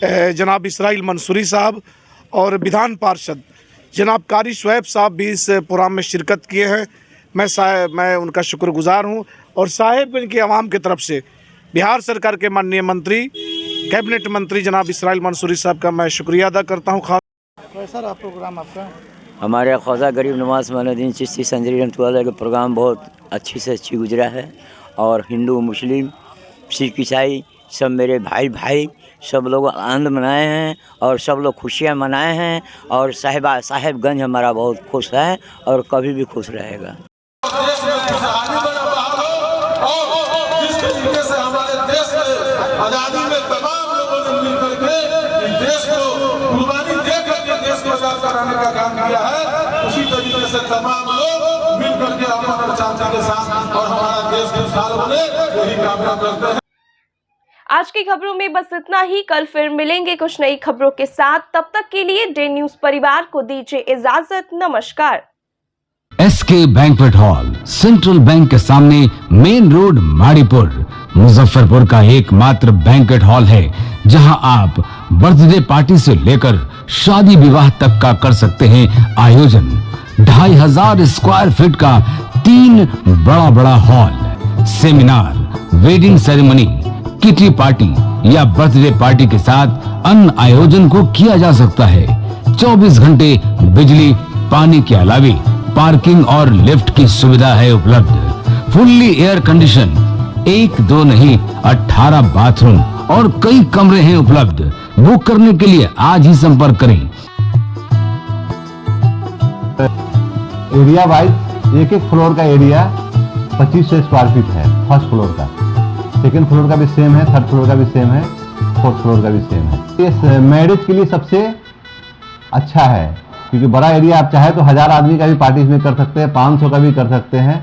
जनाब इसराइल मंसूरी साहब और विधान पार्षद जनाब कारी शुएब साहब भी इस प्रोग्राम में शिरकत किए हैं। मैं उनका शुक्रगुजार हूं और साहिबगंज के आवाम की तरफ से बिहार सरकार के माननीय मंत्री कैबिनेट मंत्री जनाब इसराइल मंसूरी साहब का मैं शुक्रिया अदा करता हूं। कैसा रहा प्रोग्राम आपका? हमारे ख्वाजा गरीब नवाज मोइनुद्दीन चिश्ती संजरी रहमतुल्लाह का प्रोग्राम बहुत अच्छी गुजरा है और हिंदू मुस्लिम सिख ईसाई सब मेरे भाई सब लोग आनंद मनाए हैं और सब लोग खुशियाँ मनाए हैं और साहिबगंज हमारा बहुत खुश है और कभी भी खुश रहेगा। आज़ादी में तमाम लोगों ने मिल करके इस देश को कुर्बानी दे करके देश को आज़ाद कराने का काम किया है। उसी तरीके से तमाम लोग मिल करके अमन और शांति के साथ और हमारा देश खुशहाल बने यही कामना करते हैं। आज की खबरों में बस इतना ही। कल फिर मिलेंगे कुछ नई खबरों के साथ। तब तक के लिए डे न्यूज परिवार को दीजिए इजाजत। नमस्कार। SK banquet hall central bank के सामने मेन रोड माड़ीपुर मुजफ्फरपुर का एकमात्र बैंक्वेट हॉल है जहां आप बर्थडे पार्टी से लेकर शादी विवाह तक का कर सकते हैं आयोजन। 2500 स्क्वायर फीट का 3 बड़ा hall, seminar, wedding ceremony, kitty party या बर्थडे पार्टी के साथ अन्य आयोजन को किया जा सकता है। 24 घंटे बिजली पानी के अलावे पार्किंग और लिफ्ट की सुविधा है उपलब्ध। फुल्ली एयर कंडीशन, 1 2 नहीं 18 बाथरूम और कई कमरे हैं उपलब्ध। बुक करने के लिए आज ही संपर्क करें। एरिया वाइज एक फ्लोर का एरिया 2500 स्क्वायर फीट है। फर्स्ट फ्लोर का, सेकंड फ्लोर का भी सेम है, थर्ड फ्लोर का भी सेम है, फोर्थ फ्लोर का भी सेम है। ये मैरिज के लिए सबसे अच्छा है क्योंकि बड़ा एरिया आप चाहे तो 1000 आदमी का भी पार्टी इसमें कर सकते हैं, 500 का भी कर सकते हैं,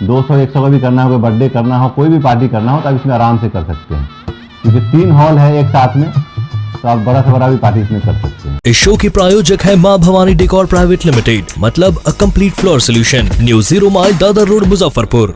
200-100 का भी करना हो, कोई बर्थडे करना हो, कोई भी पार्टी करना हो तो आप इसमें आराम से कर सकते हैं क्योंकि 3 हॉल है एक साथ में, तो आप बड़ा से बड़ा भी पार्टी इसमें कर सकते हैं। इस शो के प्रायोजक है मां भवानी डेकोर प्राइवेट लिमिटेड, मतलब a complete floor solution, new 0 mile Dadar road Muzaffarpur.